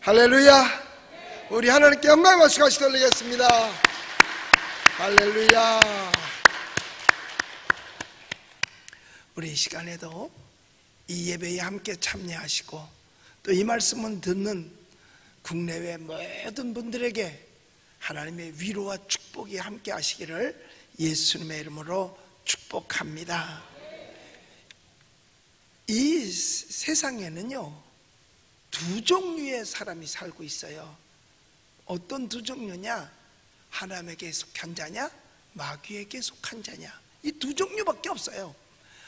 할렐루야. 우리 하나님께 영광의 박수 같이 돌리겠습니다. 할렐루야. 우리 이 시간에도 이 예배에 함께 참여하시고 또 이 말씀을 듣는 국내외 모든 분들에게 하나님의 위로와 축복이 함께 하시기를 예수님의 이름으로 축복합니다. 이 세상에는요, 두 종류의 사람이 살고 있어요. 어떤 두 종류냐? 하나님에게 속한 자냐, 마귀에게 속한 자냐. 이 두 종류밖에 없어요.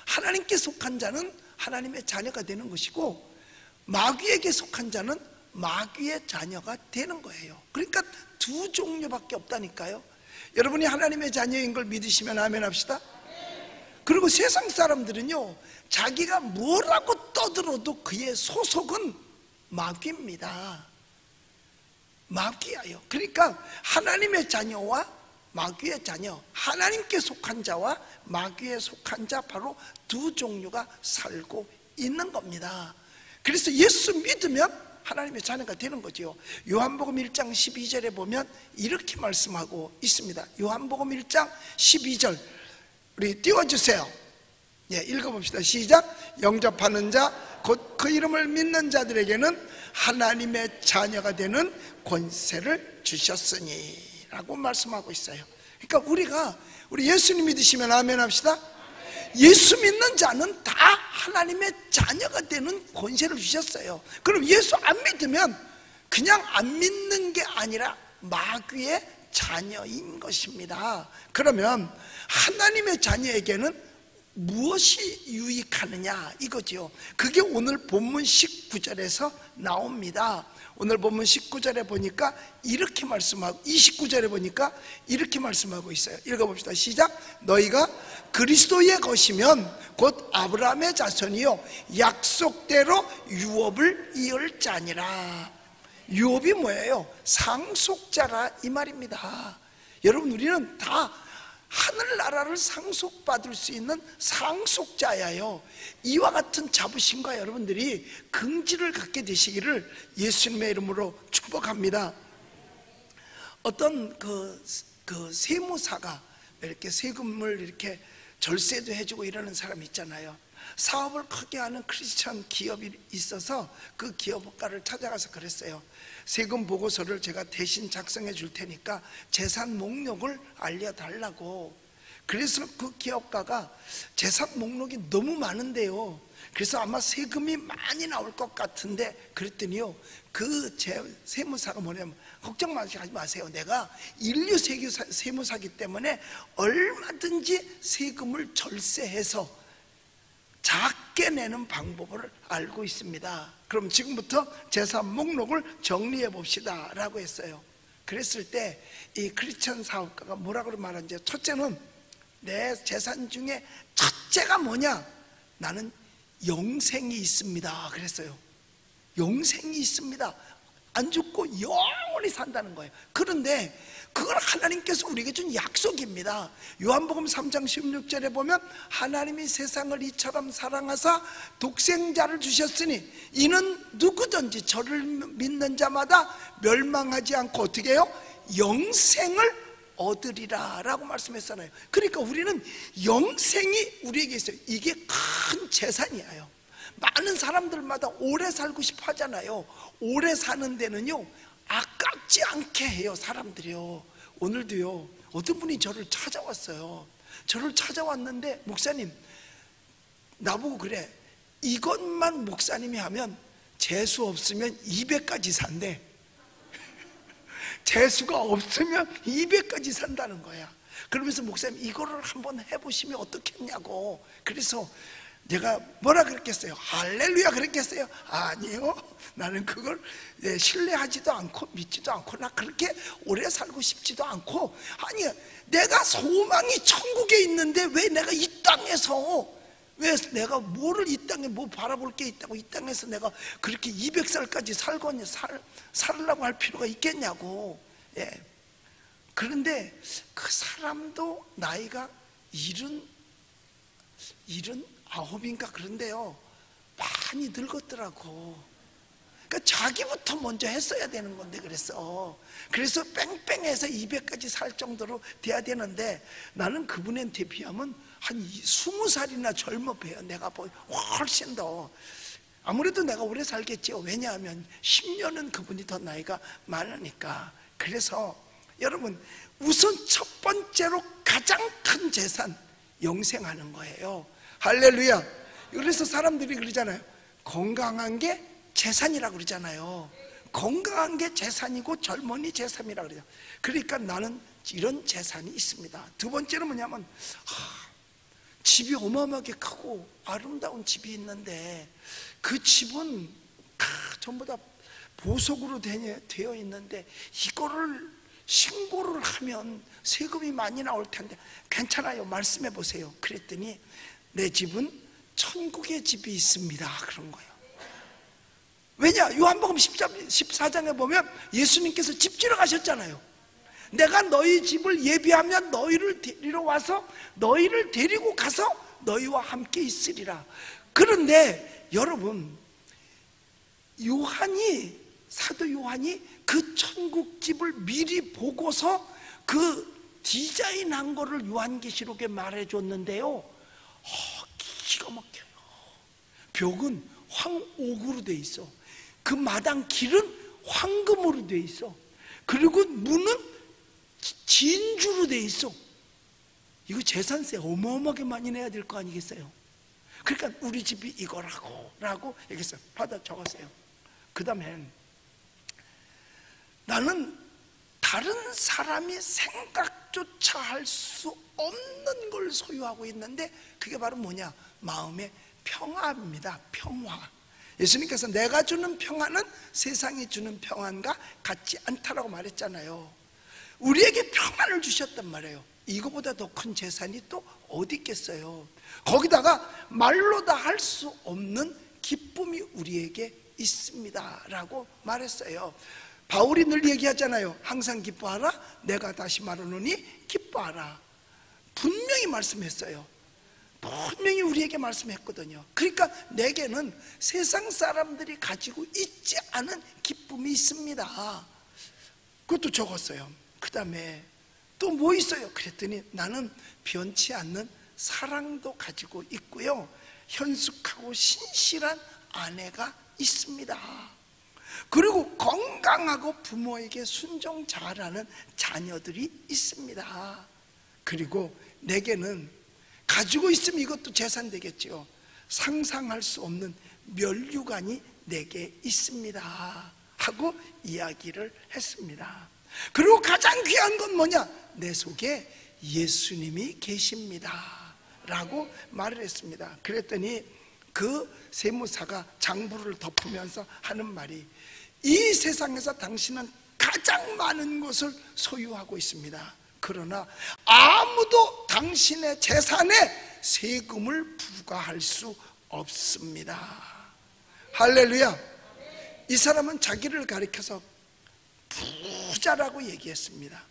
하나님께 속한 자는 하나님의 자녀가 되는 것이고, 마귀에게 속한 자는 마귀의 자녀가 되는 거예요. 그러니까 두 종류밖에 없다니까요. 여러분이 하나님의 자녀인 걸 믿으시면 아멘 합시다. 그리고 세상 사람들은요, 자기가 뭐라고 떠들어도 그의 소속은 마귀입니다. 마귀예요. 그러니까 하나님의 자녀와 마귀의 자녀, 하나님께 속한 자와 마귀에 속한 자, 바로 두 종류가 살고 있는 겁니다. 그래서 예수 믿으면 하나님의 자녀가 되는 거죠. 요한복음 1장 12절에 보면 이렇게 말씀하고 있습니다. 요한복음 1장 12절 우리 띄워주세요. 예, 읽어봅시다. 시작. 영접하는 자, 곧 그 이름을 믿는 자들에게는 하나님의 자녀가 되는 권세를 주셨으니 라고 말씀하고 있어요. 그러니까 우리 예수님 믿으시면 아멘 합시다. 예수 믿는 자는 다 하나님의 자녀가 되는 권세를 주셨어요. 그럼 예수 안 믿으면 그냥 안 믿는 게 아니라 마귀의 자녀인 것입니다. 그러면 하나님의 자녀에게는 무엇이 유익하느냐 이거죠. 그게 오늘 본문 19절에서 나옵니다. 오늘 본문 19절에 보니까 이렇게 말씀하고 29절에 보니까 이렇게 말씀하고 있어요. 읽어봅시다. 시작. 너희가 그리스도의 것이면 곧 아브라함의 자손이요 약속대로 유업을 이을 자니라. 유업이 뭐예요? 상속자라 이 말입니다. 여러분, 우리는 다 하늘나라를 상속받을 수 있는 상속자예요. 이와 같은 자부심과 여러분들이 긍지를 갖게 되시기를 예수님의 이름으로 축복합니다. 어떤 그 세무사가 이렇게 세금을 이렇게 절세도 해주고 이러는 사람 있잖아요. 사업을 크게 하는 크리스천 기업이 있어서 그 기업가를 찾아가서 그랬어요. 세금 보고서를 제가 대신 작성해 줄 테니까 재산 목록을 알려달라고. 그래서 그 기업가가 재산 목록이 너무 많은데요, 그래서 아마 세금이 많이 나올 것 같은데, 그랬더니요, 그 세무사가 뭐냐면, 걱정하지 마세요. 내가 인류 세무사기 때문에 얼마든지 세금을 절세해서 작게 내는 방법을 알고 있습니다. 그럼 지금부터 재산 목록을 정리해 봅시다 라고 했어요. 그랬을 때 이 크리스천 사업가가 뭐라고 말하는지, 첫째는 내 재산 중에 첫째가 뭐냐? 나는 영생이 있습니다 그랬어요. 영생이 있습니다. 안 죽고 영원히 산다는 거예요. 그런데 그걸 하나님께서 우리에게 준 약속입니다. 요한복음 3장 16절에 보면 하나님이 세상을 이처럼 사랑하사 독생자를 주셨으니 이는 누구든지 저를 믿는 자마다 멸망하지 않고 어떻게 해요? 영생을 얻으리라 라고 말씀했잖아요. 그러니까 우리는 영생이 우리에게 있어요. 이게 큰 재산이에요. 많은 사람들마다 오래 살고 싶어 하잖아요. 오래 사는 데는요, 아깝지 않게 해요, 사람들이요. 오늘도요, 어떤 분이 저를 찾아왔어요. 저를 찾아왔는데, 목사님, 나보고 그래. 이것만 목사님이 하면 재수 없으면 200까지 산대. 재수가 없으면 200까지 산다는 거야. 그러면서 목사님, 이거를 한번 해보시면 어떻겠냐고. 그래서 내가 뭐라 그랬겠어요? 할렐루야 그랬겠어요? 아니요, 나는 그걸 신뢰하지도 않고 믿지도 않고, 나 그렇게 오래 살고 싶지도 않고. 아니, 내가 소망이 천국에 있는데 왜 내가 이 땅에서, 왜 내가 뭐를 이 땅에 뭐 바라볼 게 있다고 이 땅에서 내가 그렇게 200살까지 살려고 할 필요가 있겠냐고. 예. 그런데 그 사람도 나이가 79인가 그런데요, 많이 늙었더라고. 그러니까 자기부터 먼저 했어야 되는 건데 그래서 뺑뺑해서 200까지 살 정도로 돼야 되는데 나는 그분한테 비하면 한 20살이나 젊어 보여. 내가 훨씬 더. 아무래도 내가 오래 살겠죠. 왜냐하면 10년은 그분이 더 나이가 많으니까. 그래서 여러분, 우선 첫 번째로 가장 큰 재산, 영생하는 거예요. 할렐루야. 그래서 사람들이 그러잖아요. 건강한 게 재산이라고 그러잖아요. 건강한 게 재산이고 젊은이 재산이라고 그래요. 그러니까 나는 이런 재산이 있습니다. 두 번째는 뭐냐면 집이 어마어마하게 크고 아름다운 집이 있는데 그 집은 전부 다 보석으로 되어 있는데 이거를 신고를 하면 세금이 많이 나올 텐데 괜찮아요, 말씀해 보세요. 그랬더니 내 집은 천국의 집이 있습니다, 그런 거예요. 왜냐? 요한복음 14장에 보면 예수님께서 집 지러 가셨잖아요. 내가 너희 집을 예비하면 너희를 데리러 와서 너희를 데리고 가서 너희와 함께 있으리라. 그런데 여러분, 사도 요한이 그 천국집을 미리 보고서 그 디자인한 거를 요한계시록에 말해줬는데요, 기가 막혀요. 벽은 황옥으로 돼 있어. 그 마당 길은 황금으로 돼 있어. 그리고 문은 진주로 돼 있어. 이거 재산세 어마어마하게 많이 내야 될 거 아니겠어요? 그러니까 우리 집이 이거라고 얘기했어요. 받아 적었어요. 그 다음에 나는 다른 사람이 생각조차 할 수 없는 걸 소유하고 있는데 그게 바로 뭐냐? 마음의 평화입니다. 평화. 예수님께서 내가 주는 평화는 세상이 주는 평안과 같지 않다라고 말했잖아요. 우리에게 평안을 주셨단 말이에요. 이거보다 더 큰 재산이 또 어디 있겠어요? 거기다가 말로 다 할 수 없는 기쁨이 우리에게 있습니다 라고 말했어요. 바울이 늘 얘기하잖아요. 항상 기뻐하라. 내가 다시 말하노니 기뻐하라. 분명히 말씀했어요. 분명히 우리에게 말씀했거든요. 그러니까 내게는 세상 사람들이 가지고 있지 않은 기쁨이 있습니다. 그것도 적었어요. 그 다음에 또 뭐 있어요? 그랬더니 나는 변치 않는 사랑도 가지고 있고요, 현숙하고 신실한 아내가 있습니다. 그리고 건강하고 부모에게 순종 잘하는 자녀들이 있습니다. 그리고 내게는 가지고 있으면 이것도 재산 되겠죠. 상상할 수 없는 면류관이 내게 있습니다 하고 이야기를 했습니다. 그리고 가장 귀한 건 뭐냐? 내 속에 예수님이 계십니다 라고 말을 했습니다. 그랬더니 그 세무사가 장부를 덮으면서 하는 말이, 이 세상에서 당신은 가장 많은 것을 소유하고 있습니다. 그러나 아무도 당신의 재산에 세금을 부과할 수 없습니다. 할렐루야. 이 사람은 자기를 가리켜서 부자라고 얘기했습니다.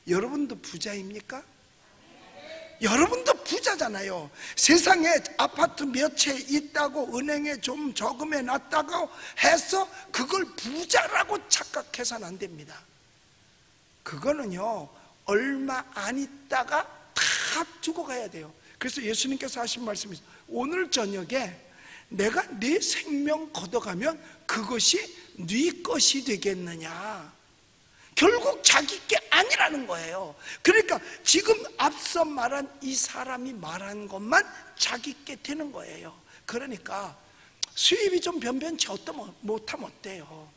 여러분도 부자입니까? 여러분도 부자잖아요. 세상에 아파트 몇 채 있다고 은행에 좀 저금해 놨다고 해서 그걸 부자라고 착각해서는 안 됩니다. 그거는요, 얼마 안 있다가 다 죽어가야 돼요. 그래서 예수님께서 하신 말씀이 있어요. 오늘 저녁에 내가 네 생명 걷어가면 그것이 네 것이 되겠느냐. 결국 자기 게 아니라는 거예요. 그러니까 지금 앞서 말한 이 사람이 말한 것만 자기 게 되는 거예요. 그러니까 수입이 좀 변변치 못하면 어때요?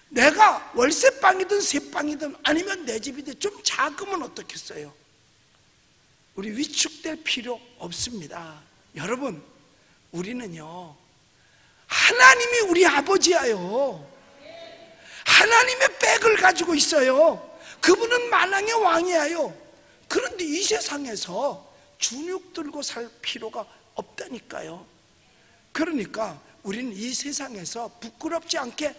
내가 월세방이든 새방이든 아니면 내 집이든 좀 작으면 어떻겠어요? 우리 위축될 필요 없습니다. 여러분, 우리는요, 하나님이 우리 아버지예요. 하나님의 백을 가지고 있어요. 그분은 만왕의 왕이에요. 그런데 이 세상에서 준육 들고 살 필요가 없다니까요. 그러니까 우리는 이 세상에서 부끄럽지 않게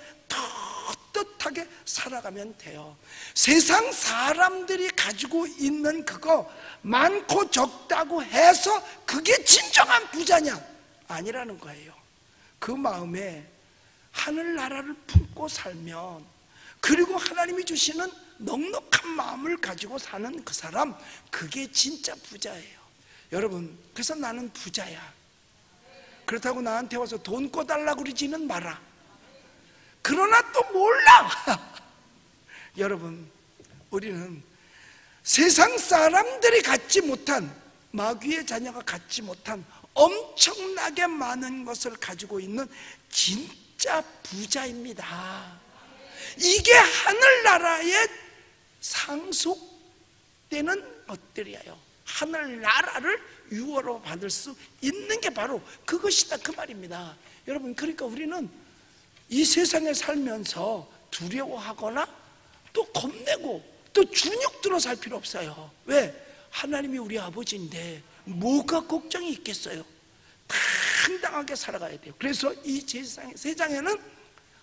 떳떳하게 살아가면 돼요. 세상 사람들이 가지고 있는 그거 많고 적다고 해서 그게 진정한 부자냐? 아니라는 거예요. 그 마음에 하늘나라를 품고 살면, 그리고 하나님이 주시는 넉넉한 마음을 가지고 사는 그 사람, 그게 진짜 부자예요. 여러분, 그래서 나는 부자야. 그렇다고 나한테 와서 돈 꿔달라고 그러지는 마라. 그러나 또 몰라. 여러분, 우리는 세상 사람들이 갖지 못한, 마귀의 자녀가 갖지 못한 엄청나게 많은 것을 가지고 있는 진짜 부자입니다. 이게 하늘나라에 상속되는 것들이에요. 하늘나라를 유어로 받을 수 있는 게 바로 그것이다, 그 말입니다. 여러분, 그러니까 우리는 이 세상에 살면서 두려워하거나 또 겁내고 또 주눅들어 살 필요 없어요. 왜? 하나님이 우리 아버지인데 뭐가 걱정이 있겠어요? 당당하게 살아가야 돼요. 그래서 이 세상에는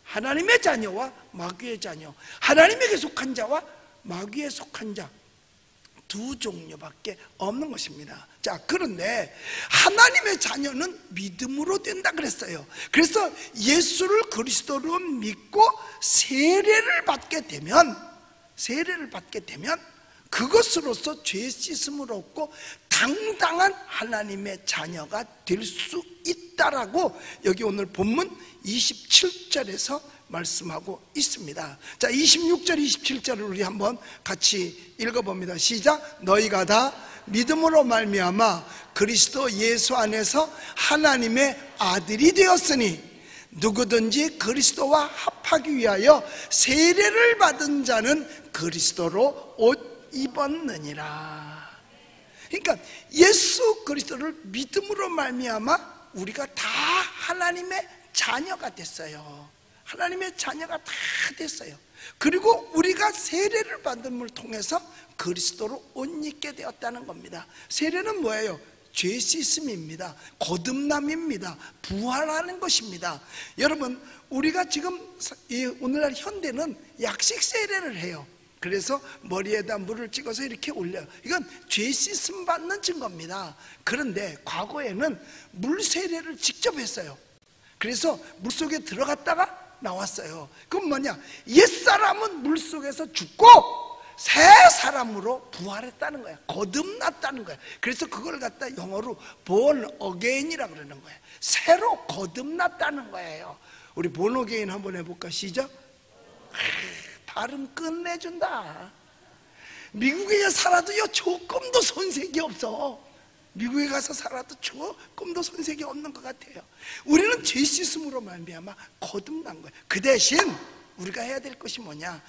하나님의 자녀와 마귀의 자녀, 하나님에게 속한 자와 마귀에 속한 자, 두 종류밖에 없는 것입니다. 자, 그런데 하나님의 자녀는 믿음으로 된다 그랬어요. 그래서 예수를 그리스도로 믿고 세례를 받게 되면 그것으로서 죄 씻음을 얻고 당당한 하나님의 자녀가 될 수 있다라고 여기 오늘 본문 27절에서 말씀하고 있습니다. 자, 26절 27절을 우리 한번 같이 읽어봅니다. 시작. 너희가 다 믿음으로 말미암아 그리스도 예수 안에서 하나님의 아들이 되었으니 누구든지 그리스도와 합하기 위하여 세례를 받은 자는 그리스도로 옷 입었느니라. 그러니까 예수 그리스도를 믿음으로 말미암아 우리가 다 하나님의 자녀가 됐어요. 하나님의 자녀가 다 됐어요. 그리고 우리가 세례를 받음을 통해서 그리스도로 옷 입게 되었다는 겁니다. 세례는 뭐예요? 죄 씻음입니다. 거듭남입니다. 부활하는 것입니다. 여러분, 우리가 지금 오늘날 현대는 약식 세례를 해요. 그래서 머리에다 물을 찍어서 이렇게 올려요. 이건 죄 씻음 받는 증거입니다. 그런데 과거에는 물 세례를 직접 했어요. 그래서 물속에 들어갔다가 나왔어요. 그건 뭐냐? 옛사람은 물속에서 죽고 새 사람으로 부활했다는 거야. 거듭났다는 거야. 그래서 그걸 갖다 영어로 born again이라고 그러는 거예요. 새로 거듭났다는 거예요. 우리 born again 한번 해볼까? 시작. 발음 끝내준다. 미국에 살아도요 조금도 손색이 없어. 미국에 가서 살아도 조금도 손색이 없는 것 같아요. 우리는 죄 씻음으로 말미암아 거듭난 거예요. 그 대신 우리가 해야 될 것이 뭐냐?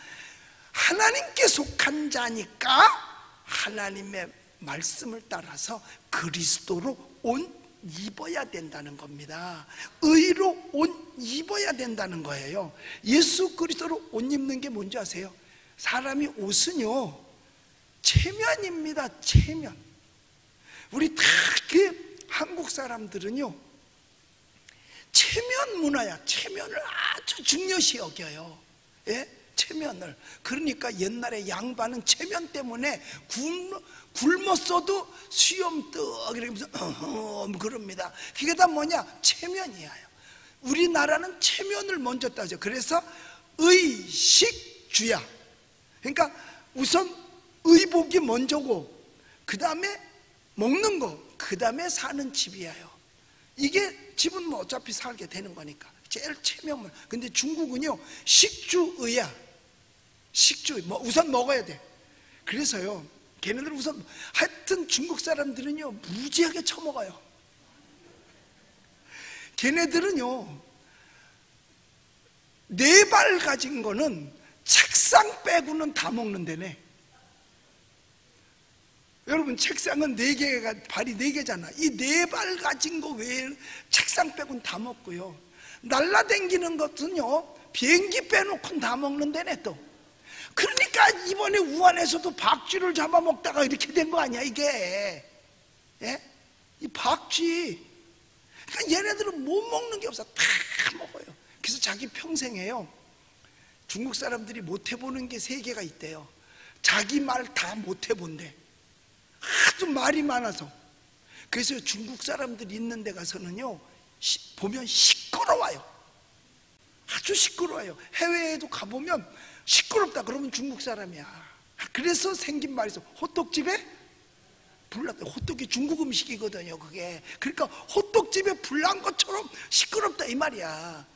하나님께 속한 자니까 하나님의 말씀을 따라서 그리스도로 옷 입어야 된다는 겁니다. 의로 옷 입어야 된다는 거예요. 예수 그리스도로 옷 입는 게 뭔지 아세요? 사람이 옷은요 체면입니다. 체면. 우리 특히 한국 사람들은요 체면 문화야. 체면을 아주 중요시 여겨요. 예? 체면을. 그러니까 옛날에 양반은 체면 때문에 굶었어도 수염떡 이러면서 그럽니다. 그게 다 뭐냐? 체면이에요. 우리나라는 체면을 먼저 따져. 그래서 의식주야. 그러니까 우선 의복이 먼저고 그 다음에 먹는 거, 그 다음에 사는 집이에요. 이게 집은 뭐 어차피 살게 되는 거니까 제일 체면문. 근데 중국은요 식주의야. 식주, 뭐 우선 먹어야 돼. 그래서요 걔네들 우선 하여튼 중국 사람들은요 무지하게 처먹어요. 걔네들은요 4발 가진 거는 책상 빼고는 다 먹는다네. 여러분 책상은 4개가 발이 4개잖아. 이 4발 가진 거 외에 책상 빼고는 다 먹고요. 날라다니는 것은요 비행기 빼놓고는 다 먹는다네 또. 그러니까 이번에 우한에서도 박쥐를 잡아먹다가 이렇게 된 거 아니야 이게. 예? 이 박쥐. 그러니까 얘네들은 못 먹는 게 없어. 다 먹어요. 그래서 자기 평생에요 중국 사람들이 못 해보는 게 3개가 있대요. 자기 말 다 못 해본대. 하도 말이 많아서. 그래서 중국 사람들이 있는 데 가서는요 보면 시끄러워요. 아주 아주 시끄러워요. 해외에도 가보면 시끄럽다 그러면 중국 사람이야. 그래서 생긴 말이 있어. 호떡집에 불났다. 호떡이 중국 음식이거든요 그게. 그러니까 호떡집에 불난 것처럼 시끄럽다 이 말이야.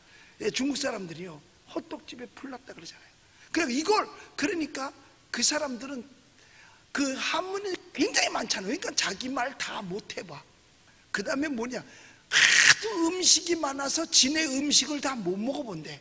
중국 사람들이요 호떡집에 불났다 그러잖아요. 그러니까 그 사람들은 그 한문이 굉장히 많잖아요. 그러니까 자기 말 다 못 해봐. 그 다음에 뭐냐, 하도 음식이 많아서 지네 음식을 다 못 먹어본대.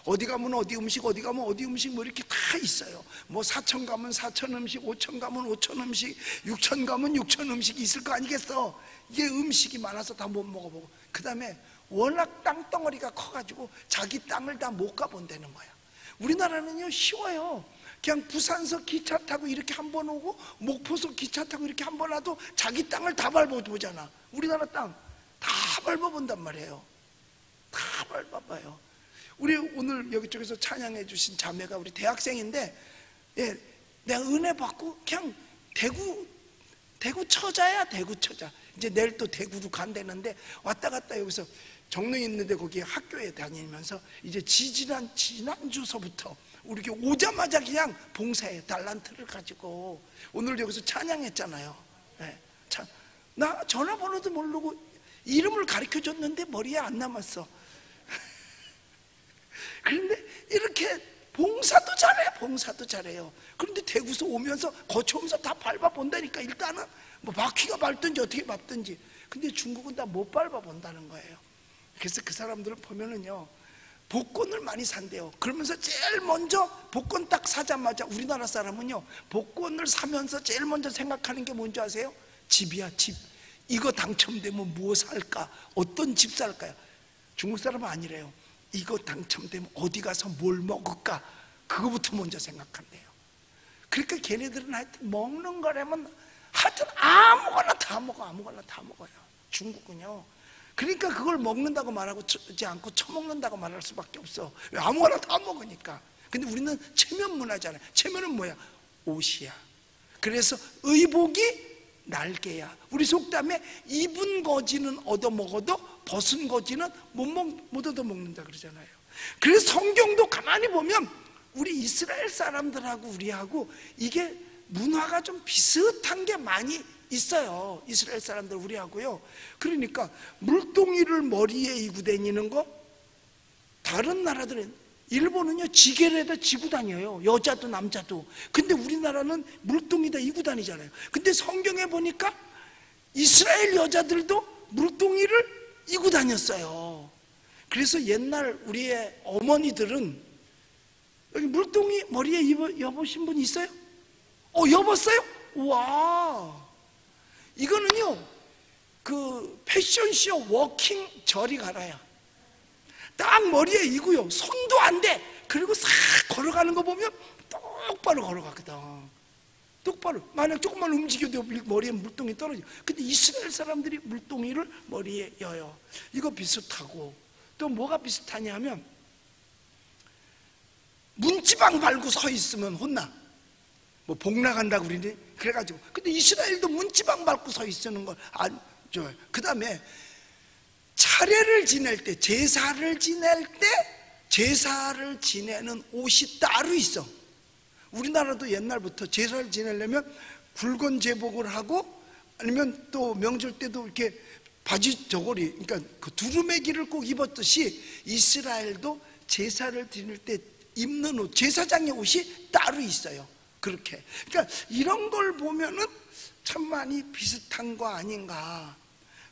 어디 가면 어디 음식, 어디 가면 어디 음식 뭐 이렇게 다 있어요. 뭐 4천 가면 4천 음식, 5천 가면 5천 음식, 6천 가면 6천 음식이 있을 거 아니겠어. 이게 음식이 많아서 다 못 먹어보고, 그 다음에 워낙 땅덩어리가 커가지고 자기 땅을 다 못 가본다는 거야. 우리나라는요 쉬워요. 그냥 부산서 기차 타고 이렇게 한 번 오고 목포서 기차 타고 이렇게 한 번 와도 자기 땅을 다 밟아보잖아. 우리나라 땅 다 밟아본단 말이에요. 다 밟아봐요. 우리 오늘 여기 쪽에서 찬양해 주신 자매가 우리 대학생인데, 예, 내가 은혜 받고 그냥 대구 처자야. 대구 처자. 이제 내일 또 대구로 간다는데 왔다 갔다 여기서 정릉 있는데 거기 학교에 다니면서 이제 지난주서부터 우리 이렇게 오자마자 그냥 봉사해 달란트를 가지고 오늘 여기서 찬양했잖아요. 네. 나 전화번호도 모르고 이름을 가르쳐 줬는데 머리에 안 남았어. 그런데 이렇게 봉사도 잘해요. 그런데 대구서 오면서 거쳐오면서 다 밟아본다니까. 일단은 뭐 바퀴가 밟든지 어떻게 밟든지. 근데 중국은 다 못 밟아본다는 거예요. 그래서 그 사람들을 보면은요 복권을 많이 산대요. 그러면서 제일 먼저 복권 딱 사자마자 우리나라 사람은요 복권을 사면서 제일 먼저 생각하는 게 뭔지 아세요? 집이야. 집. 이거 당첨되면 무엇 살까? 어떤 집 살까요? 중국 사람은 아니래요. 이거 당첨되면 어디 가서 뭘 먹을까? 그거부터 먼저 생각한대요. 그러니까 걔네들은 하여튼 먹는 거라면 하여튼 아무거나 다 먹어요. 중국은요. 그러니까 그걸 먹는다고 말하고 지 않고 처먹는다고 말할 수밖에 없어. 왜? 아무거나 다 먹으니까. 근데 우리는 체면 문화잖아요. 체면은 뭐야? 옷이야. 그래서 의복이 날개야. 우리 속담에 입은 거지는 얻어먹어도 벗은 거지는 못 얻어먹는다 그러잖아요. 그래서 성경도 가만히 보면 우리 이스라엘 사람들하고 우리하고 이게 문화가 좀 비슷한 게 많이 있어요. 이스라엘 사람들 우리하고요. 그러니까 물동이를 머리에 이고 다니는 거, 다른 나라들은, 일본은요 지게에다 지고 다녀요. 여자도 남자도. 근데 우리나라는 물동이다 이고 다니잖아요. 근데 성경에 보니까 이스라엘 여자들도 물동이를 이고 다녔어요. 그래서 옛날 우리의 어머니들은 여기 물동이 머리에 여보신 분 있어요? 여봤어요? 우와, 이거는요 그 패션쇼 워킹 저리 가라야. 딱 머리에 이고요. 손도 안 돼. 그리고 싹 걸어가는 거 보면 똑바로 걸어가거든. 똑바로. 만약 조금만 움직여도 머리에 물동이 떨어져. 근데 이스라엘 사람들이 물동이를 머리에 여요. 이거 비슷하고 또 뭐가 비슷하냐 하면 문지방 밟고 서 있으면 혼나. 뭐 복 나간다고 그러니 그래가지고. 근데 이스라엘도 문지방 밟고 서 있는 걸 안 좋아요. 그 다음에 차례를 지낼 때, 제사를 지낼 때 제사를 지내는 옷이 따로 있어. 우리나라도 옛날부터 제사를 지내려면 굵은 제복을 하고 아니면 또 명절 때도 이렇게 바지 저고리, 그러니까 그 두루매기를 꼭 입었듯이 이스라엘도 제사를 지낼 때 입는 옷, 제사장의 옷이 따로 있어요. 그렇게. 그러니까 이런 걸 보면은 참 많이 비슷한 거 아닌가.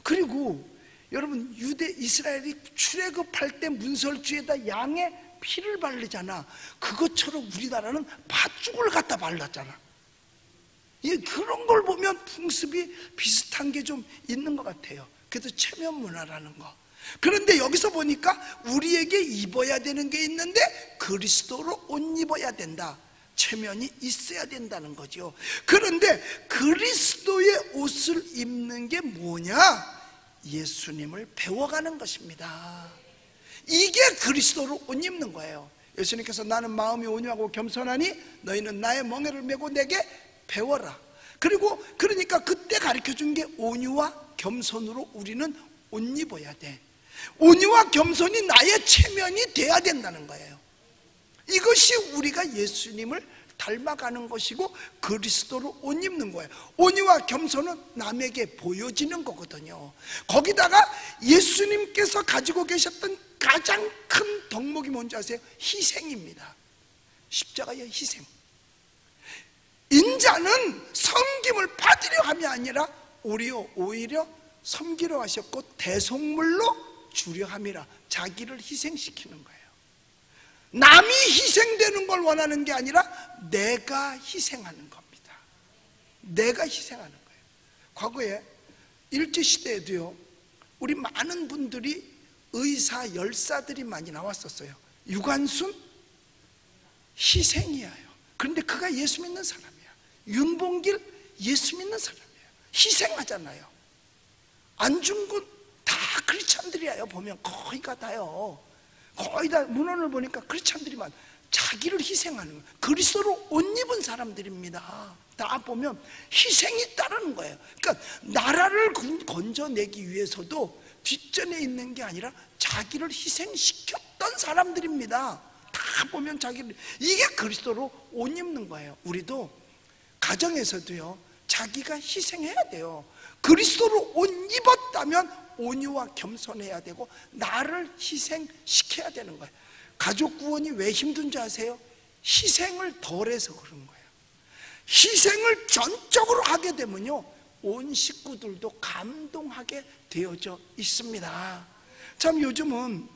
그리고 여러분 이스라엘이 출애굽할 때 문설주에다 양의 피를 바르잖아. 그것처럼 우리나라는 팥죽을 갖다 발랐잖아. 그런 걸 보면 풍습이 비슷한 게 좀 있는 것 같아요. 그래서 체면 문화라는 거. 그런데 여기서 보니까 우리에게 입어야 되는 게 있는데 그리스도로 옷 입어야 된다. 체면이 있어야 된다는 거죠. 그런데 그리스도의 옷을 입는 게 뭐냐? 예수님을 배워가는 것입니다. 이게 그리스도로 옷 입는 거예요. 예수님께서 나는 마음이 온유하고 겸손하니 너희는 나의 멍에를 메고 내게 배워라. 그리고 그러니까 그때 가르쳐준 게 온유와 겸손으로 우리는 옷 입어야 돼. 온유와 겸손이 나의 체면이 돼야 된다는 거예요. 이것이 우리가 예수님을 닮아가는 것이고 그리스도로 옷 입는 거예요. 온유와 겸손은 남에게 보여지는 거거든요. 거기다가 예수님께서 가지고 계셨던 가장 큰 덕목이 뭔지 아세요? 희생입니다. 십자가의 희생. 인자는 섬김을 받으려 함이 아니라 오히려 섬기려 하셨고 대속물로 주려 함이라, 자기를 희생시키는 거예요. 남이 희생되는 걸 원하는 게 아니라 내가 희생하는 겁니다. 내가 희생하는 거예요. 과거에 일제시대에도요, 우리 많은 분들이 의사, 열사들이 많이 나왔었어요. 유관순 희생이에요. 그런데 그가 예수 믿는 사람이야. 윤봉길 예수 믿는 사람이에요. 희생하잖아요. 안중근 다 크리스찬들이에요. 보면 거의 다요. 거의 다 문헌을 보니까 크리스찬들이만 자기를 희생하는 거예요. 그리스도로 옷 입은 사람들입니다. 다 보면 희생이 따르는 거예요. 그러니까 나라를 건져내기 위해서도 뒷전에 있는 게 아니라 자기를 희생시켰던 사람들입니다. 다 보면 자기를, 이게 그리스도로 옷 입는 거예요. 우리도 가정에서도요, 자기가 희생해야 돼요. 그리스도로 옷 입었다면 온유와 겸손해야 되고 나를 희생시켜야 되는 거예요. 가족 구원이 왜 힘든 줄 아세요? 희생을 덜해서 그런 거예요. 희생을 전적으로 하게 되면요, 온 식구들도 감동하게 되어져 있습니다. 참 요즘은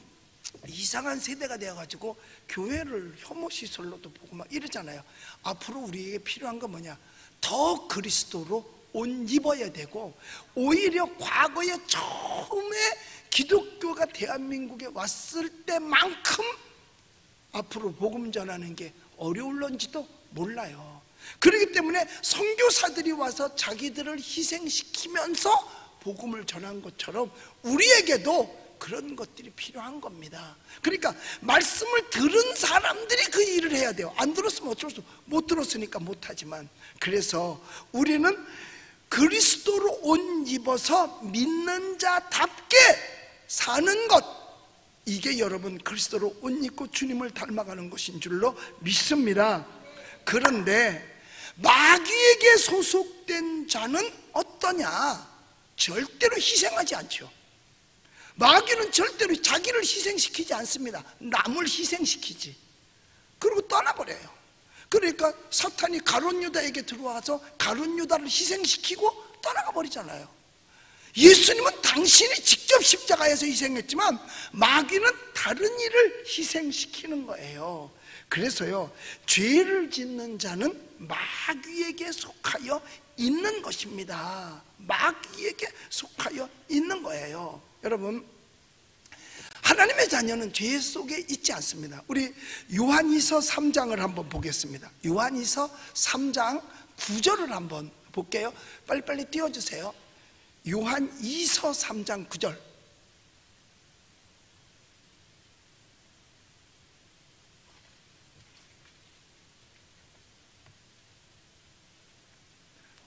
이상한 세대가 되어가지고 교회를 혐오시설로도 보고 막 이러잖아요. 앞으로 우리에게 필요한 건 뭐냐? 더 그리스도로 옷 입어야 되고, 오히려 과거에 처음에 기독교가 대한민국에 왔을 때만큼 앞으로 복음 전하는 게 어려울런지도 몰라요. 그렇기 때문에 선교사들이 와서 자기들을 희생시키면서 복음을 전한 것처럼 우리에게도 그런 것들이 필요한 겁니다. 그러니까 말씀을 들은 사람들이 그 일을 해야 돼요. 안 들었으면 어쩔 수 없어. 못 들었으니까 못하지만, 그래서 우리는 그리스도로 옷 입어서 믿는 자답게 사는 것, 이게 여러분 그리스도로 옷 입고 주님을 닮아가는 것인 줄로 믿습니다. 그런데 마귀에게 소속된 자는 어떠냐? 절대로 희생하지 않죠. 마귀는 절대로 자기를 희생시키지 않습니다. 남을 희생시키지. 그리고 떠나버려요. 그러니까 사탄이 가룟 유다에게 들어와서 가룟 유다를 희생시키고 떠나가 버리잖아요. 예수님은 당신이 직접 십자가에서 희생했지만 마귀는 다른 일을 희생시키는 거예요. 그래서요, 죄를 짓는 자는 마귀에게 속하여 있는 것입니다. 마귀에게 속하여 있는 거예요. 여러분, 하나님의 자녀는 죄 속에 있지 않습니다. 우리 요한이서 3장을 한번 보겠습니다. 요한이서 3장 9절을 한번 볼게요. 빨리빨리 띄워주세요. 요한이서 3장 9절.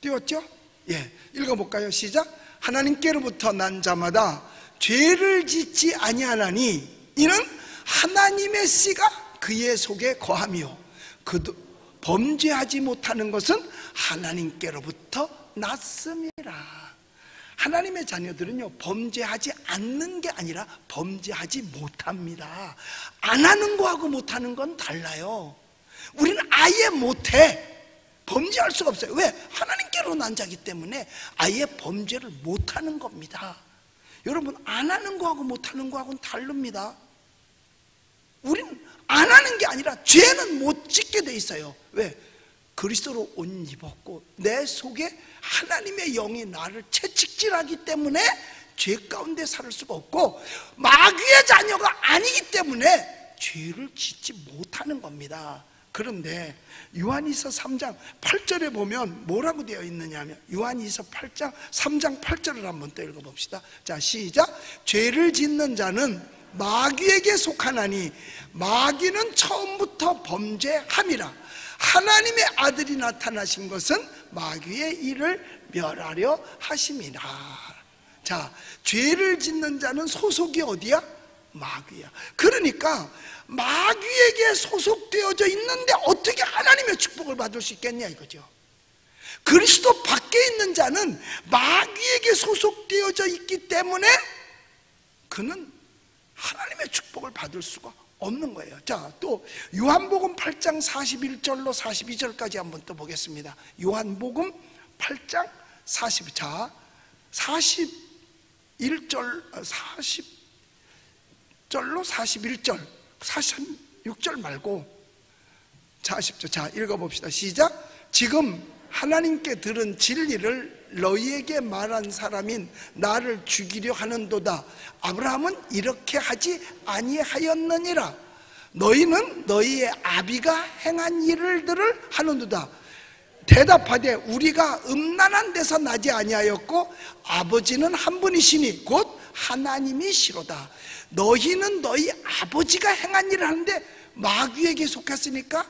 띄웠죠? 예, 읽어볼까요? 시작. 하나님께로부터 난 자마다 죄를 짓지 아니하나니 이는 하나님의 씨가 그의 속에 거하며 그도 범죄하지 못하는 것은 하나님께로부터 났음이라. 하나님의 자녀들은요, 범죄하지 않는 게 아니라 범죄하지 못합니다. 안 하는 거하고 못하는 건 달라요. 우리는 아예 못해. 범죄할 수가 없어요. 왜? 하나님께로 난 자기 때문에 아예 범죄를 못하는 겁니다. 여러분, 안 하는 거하고 못하는 거하고는 다릅니다. 우리는 안 하는 게 아니라 죄는 못 짓게 돼 있어요. 왜? 그리스도로 옷 입었고 내 속에 하나님의 영이 나를 채찍질하기 때문에 죄 가운데 살 수가 없고, 마귀의 자녀가 아니기 때문에 죄를 짓지 못하는 겁니다. 그런데 요한이서 3장 8절에 보면 뭐라고 되어 있느냐 하면, 요한이서 3장 8절을 한번 또 읽어봅시다. 자, 시작. 죄를 짓는 자는 마귀에게 속하나니 마귀는 처음부터 범죄함이라. 하나님의 아들이 나타나신 것은 마귀의 일을 멸하려 하심이라. 자, 죄를 짓는 자는 소속이 어디야? 마귀야. 그러니까 마귀에게 소속되어져 있는데 어떻게 하나님의 축복을 받을 수 있겠냐 이거죠. 그리스도 밖에 있는 자는 마귀에게 소속되어져 있기 때문에 그는 하나님의 축복을 받을 수가 없는 거예요. 자, 또 요한복음 8장 41절로 42절까지 한번 또 보겠습니다. 요한복음 8장 42절 40절로 41절 46절 말고 40절. 자, 읽어봅시다. 시작. 지금 하나님께 들은 진리를 너희에게 말한 사람인 나를 죽이려 하는도다. 아브라함은 이렇게 하지 아니하였느니라. 너희는 너희의 아비가 행한 일들을 하는도다. 대답하되 우리가 음란한 데서 나지 아니하였고 아버지는 한 분이시니 곧 하나님이시로다. 너희는 너희 아버지가 행한 일을 하는데 마귀에게 속했으니까,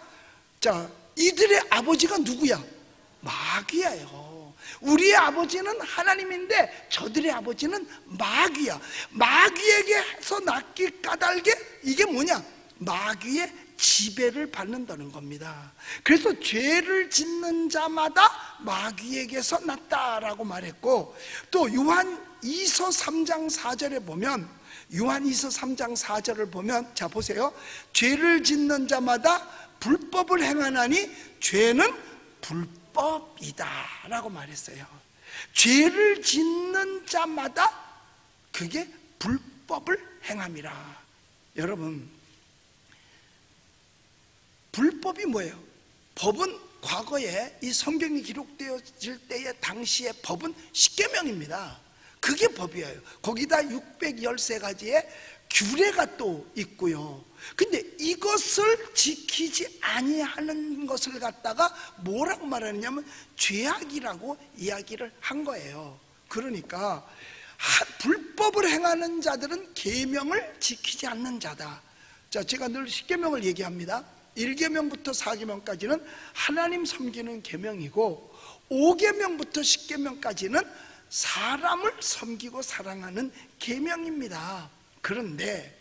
자, 이들의 아버지가 누구야? 마귀야요. 우리의 아버지는 하나님인데 저들의 아버지는 마귀야. 마귀에게서 낳기 까닭에 이게 뭐냐? 마귀의 지배를 받는다는 겁니다. 그래서 죄를 짓는 자마다 마귀에게서 났다라고 말했고, 또 요한2서 3장 4절에 보면, 요한2서 3장 4절을 보면, 자 보세요. 죄를 짓는 자마다 불법을 행하나니 죄는 불법이다 라고 말했어요. 죄를 짓는 자마다 그게 불법을 행함이라. 여러분, 불법이 뭐예요? 법은 과거에 이 성경이 기록되어질 때의 당시의 법은 십계명입니다. 그게 법이에요. 거기다 613가지의 규례가 또 있고요. 근데 이것을 지키지 아니하는 것을 갖다가 뭐라고 말하느냐면 죄악이라고 이야기를 한 거예요. 그러니까 불법을 행하는 자들은 계명을 지키지 않는 자다. 자, 제가 늘 십계명을 얘기합니다. 1계명부터 4계명까지는 하나님 섬기는 계명이고, 5계명부터 10계명까지는 사람을 섬기고 사랑하는 계명입니다. 그런데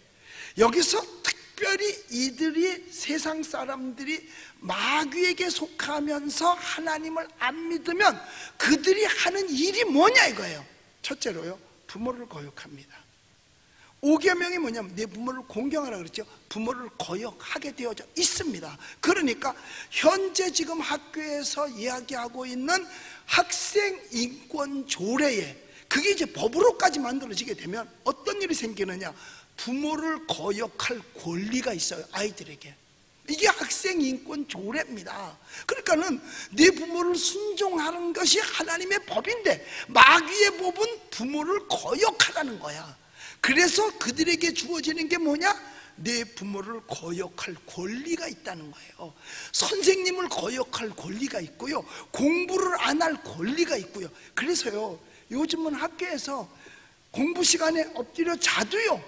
여기서 특별히 이들이, 세상 사람들이 마귀에게 속하면서 하나님을 안 믿으면 그들이 하는 일이 뭐냐 이거예요. 첫째로요, 부모를 거역합니다. 5계명이 뭐냐면 내 부모를 공경하라 그랬죠. 부모를 거역하게 되어져 있습니다. 그러니까 현재 지금 학교에서 이야기하고 있는 학생 인권 조례에 그게 이제 법으로까지 만들어지게 되면 어떤 일이 생기느냐? 부모를 거역할 권리가 있어요, 아이들에게. 이게 학생 인권 조례입니다. 그러니까는 내 부모를 순종하는 것이 하나님의 법인데 마귀의 법은 부모를 거역하라는 거야. 그래서 그들에게 주어지는 게 뭐냐? 내 부모를 거역할 권리가 있다는 거예요. 선생님을 거역할 권리가 있고요, 공부를 안 할 권리가 있고요. 그래서요, 요즘은 학교에서 공부 시간에 엎드려 자도요,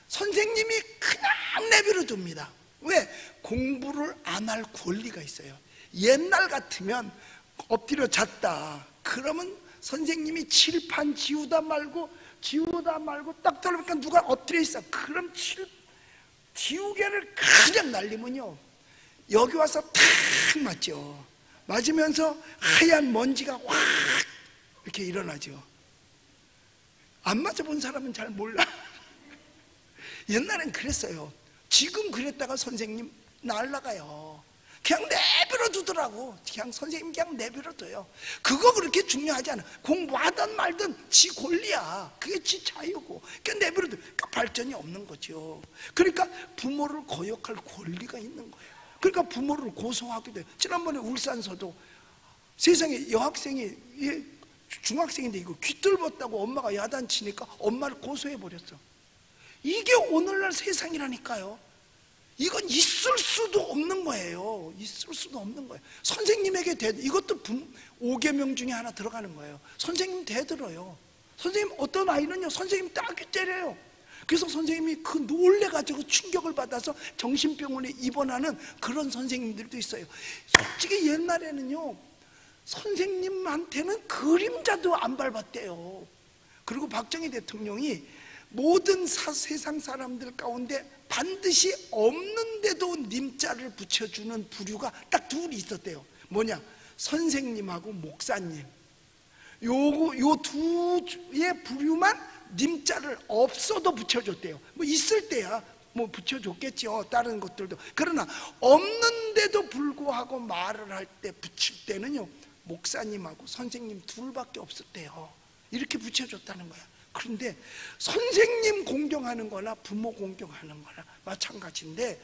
선생님이 그냥 내버려 둡니다. 왜? 공부를 안 할 권리가 있어요. 옛날 같으면 엎드려 잤다 그러면 선생님이 칠판 지우다 말고 딱 돌아보니까 누가 엎드려 있어. 그럼 지우개를 그냥 날리면요, 여기 와서 탁 맞죠. 맞으면서 하얀 먼지가 확 이렇게 일어나죠. 안 맞아본 사람은 잘 몰라. 옛날엔 그랬어요. 지금 그랬다가 선생님 날라가요. 그냥 내버려 두더라고. 그냥 선생님 그냥 내버려 둬요. 그거 그렇게 중요하지 않아. 공부하든 말든 지 권리야. 그게 지 자유고. 그냥 내버려 둬. 그러니까 발전이 없는 거죠. 그러니까 부모를 거역할 권리가 있는 거예요. 그러니까 부모를 고소하게 돼요. 지난번에 울산서도 세상에 여학생이, 중학생인데 이거 귀뚫었다고 엄마가 야단치니까 엄마를 고소해버렸어. 이게 오늘날 세상이라니까요. 이건 있을 수도 없는 거예요. 있을 수도 없는 거예요. 선생님에게 이것도 5계명 중에 하나 들어가는 거예요. 선생님 대들어요. 선생님, 어떤 아이는요, 선생님 따귀 때려요. 그래서 선생님이 그 놀래가지고 충격을 받아서 정신병원에 입원하는 그런 선생님들도 있어요. 솔직히 옛날에는요, 선생님한테는 그림자도 안 밟았대요. 그리고 박정희 대통령이 모든 세상 사람들 가운데 반드시 없는데도 님자를 붙여주는 부류가 딱 둘이 있었대요. 뭐냐? 선생님하고 목사님. 요 두의 부류만 님자를 없어도 붙여줬대요. 뭐 있을 때야 뭐 붙여줬겠죠, 다른 것들도. 그러나 없는데도 불구하고 말을 할 때 붙일 때는요, 목사님하고 선생님 둘밖에 없었대요. 이렇게 붙여줬다는 거야. 그런데 선생님 공경하는 거나 부모 공경하는 거나 마찬가지인데,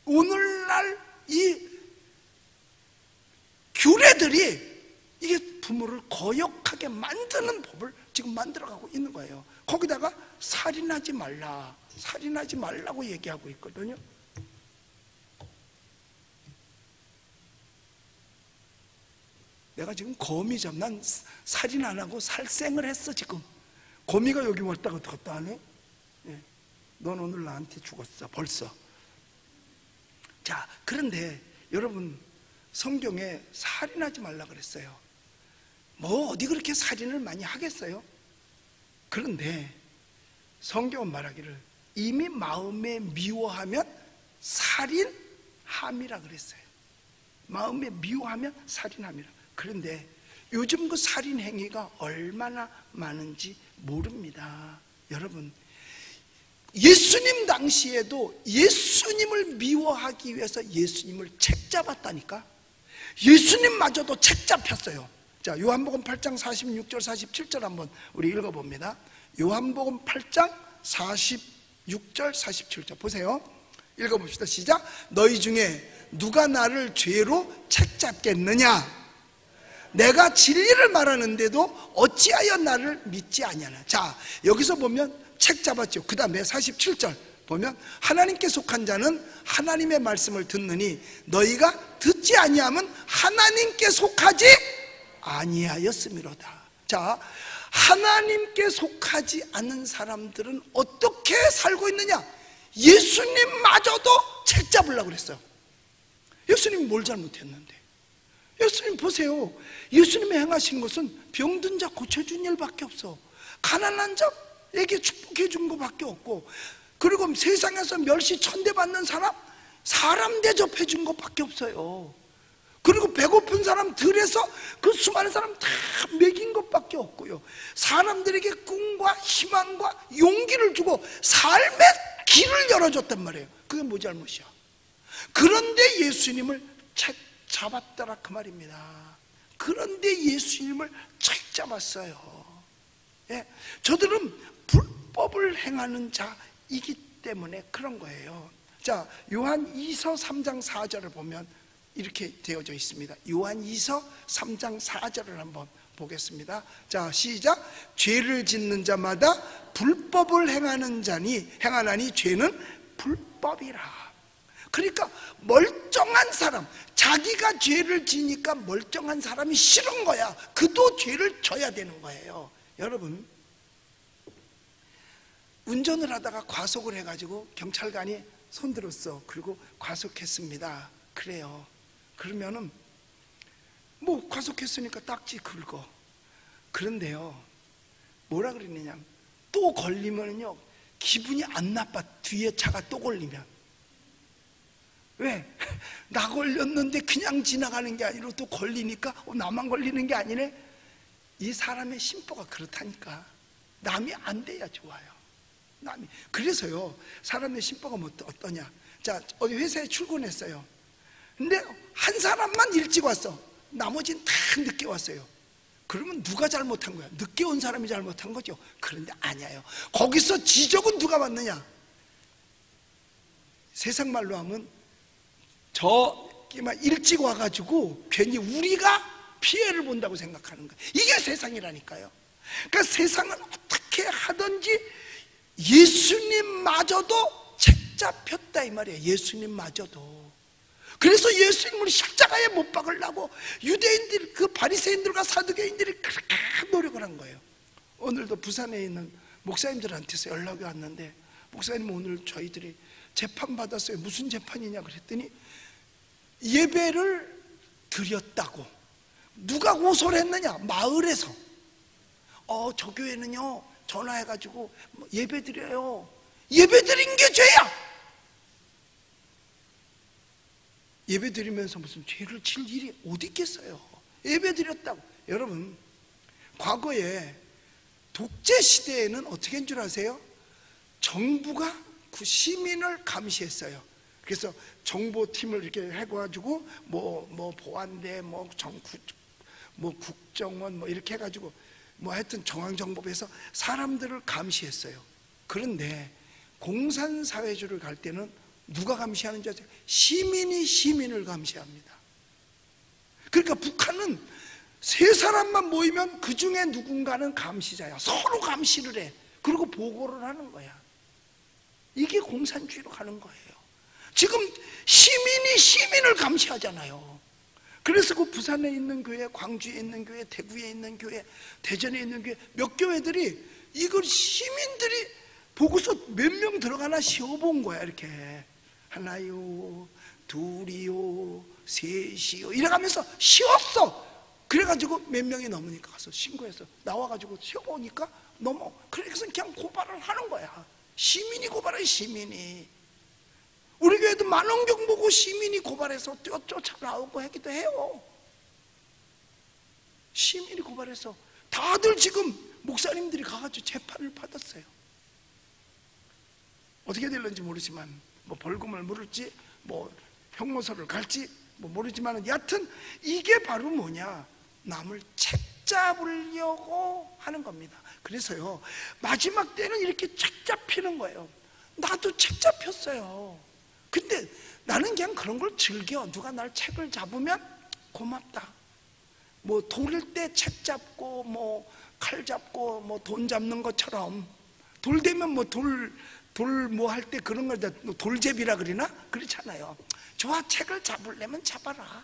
오늘날 이 규례들이 이게 부모를 거역하게 만드는 법을 지금 만들어가고 있는 거예요. 거기다가 살인하지 말라, 살인하지 말라고 얘기하고 있거든요. 내가 지금 거미 난 살인 안 하고 살생을 했어. 지금 거미가 여기 왔다가 걷다 하네. 넌 오늘 나한테 죽었어 벌써. 자, 그런데 여러분, 성경에 살인하지 말라 그랬어요. 뭐 어디 그렇게 살인을 많이 하겠어요? 그런데 성경은 말하기를 이미 마음에 미워하면 살인함이라 그랬어요. 마음에 미워하면 살인함이라. 그런데 요즘 그 살인 행위가 얼마나 많은지 모릅니다. 여러분, 예수님 당시에도 예수님을 미워하기 위해서 예수님을 책잡았다니까. 예수님마저도 책잡혔어요. 자, 요한복음 8장 46절 47절 한번 우리 읽어봅니다. 요한복음 8장 46절 47절 보세요. 읽어봅시다. 시작. 너희 중에 누가 나를 죄로 책잡겠느냐? 내가 진리를 말하는데도 어찌하여 나를 믿지 아니하나. 자, 여기서 보면 책잡았죠. 그 다음에 47절 보면 하나님께 속한 자는 하나님의 말씀을 듣느니 너희가 듣지 아니하면 하나님께 속하지 아니하였음이로다. 자, 하나님께 속하지 않은 사람들은 어떻게 살고 있느냐? 예수님마저도 책잡으려고 그랬어요. 예수님이 뭘 잘못했는데? 예수님 보세요. 예수님이 행하신 것은 병든 자 고쳐준 일밖에 없어. 가난한 자에게 축복해 준 것밖에 없고, 그리고 세상에서 멸시 천대받는 사람 대접해 준 것밖에 없어요. 그리고 배고픈 사람 들에서 그 수많은 사람 다 먹인 것밖에 없고요. 사람들에게 꿈과 희망과 용기를 주고 삶의 길을 열어줬단 말이에요. 그게 뭐 잘못이야? 그런데 예수님을 잡았더라 그 말입니다. 그런데 예수님을 잡았어요. 예, 저들은 불법을 행하는 자이기 때문에 그런 거예요. 자, 요한 2서 3장 4절을 보면 이렇게 되어져 있습니다. 요한 2서 3장 4절을 한번 보겠습니다. 자, 시작. 죄를 짓는 자마다 불법을 행하나니 죄는 불법이라. 그러니까 멀쩡한 사람, 자기가 죄를 지니까 멀쩡한 사람이 싫은 거야. 그도 죄를 져야 되는 거예요. 여러분, 운전을 하다가 과속을 해가지고 경찰관이 손들었어. 그리고 과속했습니다. 그래요. 그러면은 뭐 과속했으니까 딱지 긁어. 그런데요, 뭐라 그러느냐, 또 걸리면요 기분이 안 나빠. 뒤에 차가 또 걸리면. 왜? 나 걸렸는데 그냥 지나가는 게 아니라 또 걸리니까 나만 걸리는 게 아니네. 이 사람의 심보가 그렇다니까. 남이 안 돼야 좋아요. 남이. 그래서요, 사람의 심보가 어떠냐. 자, 어디 회사에 출근했어요. 근데 한 사람만 일찍 왔어. 나머지는 다 늦게 왔어요. 그러면 누가 잘못한 거야? 늦게 온 사람이 잘못한 거죠. 그런데 아니에요. 거기서 지적은 누가 받느냐? 세상 말로 하면 저기만 일찍 와가지고 괜히 우리가 피해를 본다고 생각하는 거예요. 이게 세상이라니까요. 그러니까 세상은 어떻게 하든지 예수님마저도 책잡혔다 이 말이에요. 예수님마저도. 그래서 예수님을 십자가에 못 박으려고 유대인들, 그 바리새인들과 사두개인들이 그렇게 노력을 한 거예요. 오늘도 부산에 있는 목사님들한테서 연락이 왔는데, 목사님 오늘 저희들이 재판 받았어요. 무슨 재판이냐 그랬더니 예배를 드렸다고. 누가 고소를 했느냐? 마을에서. 저 교회는요 전화해가지고 예배 드려요. 예배 드린 게 죄야. 예배 드리면서 무슨 죄를 질 일이 어디 있겠어요. 예배 드렸다고. 여러분, 과거에 독재 시대에는 어떻게 한 줄 아세요? 정부가 그 시민을 감시했어요. 그래서 정보팀을 이렇게 해가지고 뭐 보안대, 국정원 이렇게 해가지고 하여튼 중앙정보부에서 사람들을 감시했어요. 그런데 공산사회주의를 갈 때는 누가 감시하는지 아세요? 시민이 시민을 감시합니다. 그러니까 북한은 세 사람만 모이면 그 중에 누군가는 감시자야. 서로 감시를 해. 그리고 보고를 하는 거야. 이게 공산주의로 가는 거예요. 지금 시민이 시민을 감시하잖아요. 그래서 그 부산에 있는 교회, 광주에 있는 교회, 대구에 있는 교회, 대전에 있는 교회 몇 교회들이 이걸 시민들이 보고서 몇 명 들어가나 쉬어본 거야. 이렇게 하나요, 둘이요, 셋이요 이래가면서 쉬었어. 그래가지고 몇 명이 넘으니까 가서 신고해서 나와가지고 쉬어보니까 넘어. 그래서 그냥 고발을 하는 거야. 시민이 고발해. 시민이. 우리 교회도 만원경 보고 시민이 고발해서 쫓아나오고 하기도 해요. 시민이 고발해서 다들 지금 목사님들이 가가지고 재판을 받았어요. 어떻게 될는지 모르지만 벌금을 물을지 형무소를 갈지 모르지만 여하튼 이게 바로 뭐냐, 남을 책 잡으려고 하는 겁니다. 그래서요, 마지막 때는 이렇게 책 잡히는 거예요. 나도 책 잡혔어요. 근데 나는 그냥 그런 걸 즐겨. 누가 날 책을 잡으면 고맙다. 돌 때 책 잡고 칼 잡고 돈 잡는 것처럼, 돌 되면 돌 할 때 그런 걸 돌제비라 그러나? 그렇잖아요. 좋아, 책을 잡으려면 잡아라.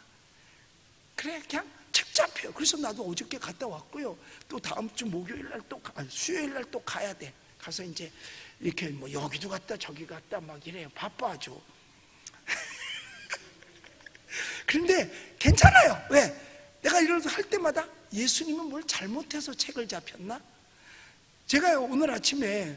그래, 그냥 책 잡혀. 그래서 나도 어저께 갔다 왔고요. 또 다음 주 목요일 날 수요일 날 또 가야 돼. 가서 이제 이렇게 여기도 갔다 저기 갔다 막 이래요. 바빠 아주. 그런데 괜찮아요. 왜? 내가 이런 할 때마다 예수님은 뭘 잘못해서 책을 잡혔나? 제가 오늘 아침에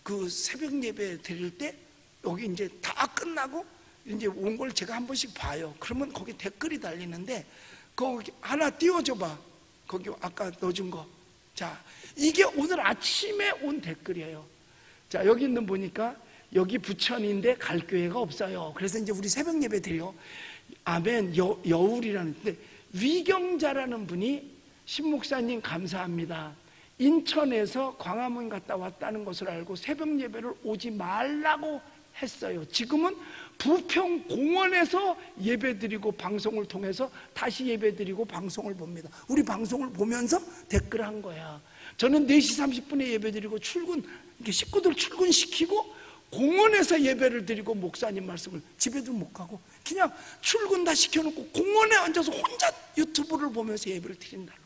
그 새벽 예배 드릴 때 여기 이제 다 끝나고 이제 온 걸 제가 한 번씩 봐요. 그러면 거기 댓글이 달리는데 거기 하나 띄워줘봐. 거기 아까 넣어준 거. 자, 이게 오늘 아침에 온 댓글이에요. 자, 여기 있는 보니까 여기 부천인데 갈 교회가 없어요. 그래서 이제 우리 새벽 예배 드려. 아멘. 여울이라는데 위경자라는 분이 신목사님 감사합니다. 인천에서 광화문 갔다 왔다는 것을 알고 새벽 예배를 오지 말라고 했어요. 지금은 부평 공원에서 예배드리고 방송을 통해서 다시 예배드리고 방송을 봅니다. 우리 방송을 보면서 댓글 한 거야. 저는 4시 30분에 예배드리고 식구들 출근시키고 공원에서 예배를 드리고 목사님 말씀을 집에도 못 가고 그냥 출근 다 시켜놓고 공원에 앉아서 혼자 유튜브를 보면서 예배를 드린다는 거예요.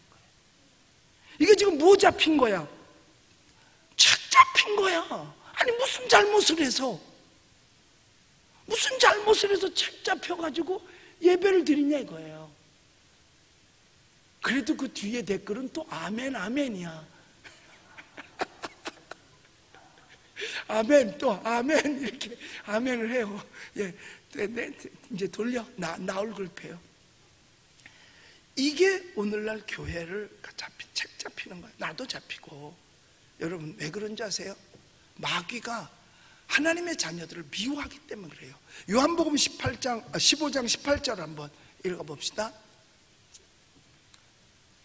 이게 지금 뭐 잡힌 거야? 책 잡힌 거야. 아니 무슨 잘못을 해서 책 잡혀가지고 예배를 드리냐 이거예요. 그래도 그 뒤에 댓글은 또 아멘 아멘이야. 아멘, 또 아멘 이렇게 아멘을 해요. 예, 이제 돌려 나 얼굴 펴요. 이게 오늘날 교회를 책 잡히는 거예요. 나도 잡히고. 여러분 왜 그런지 아세요? 마귀가 하나님의 자녀들을 미워하기 때문에 그래요. 요한복음 15장 18절 한번 읽어봅시다.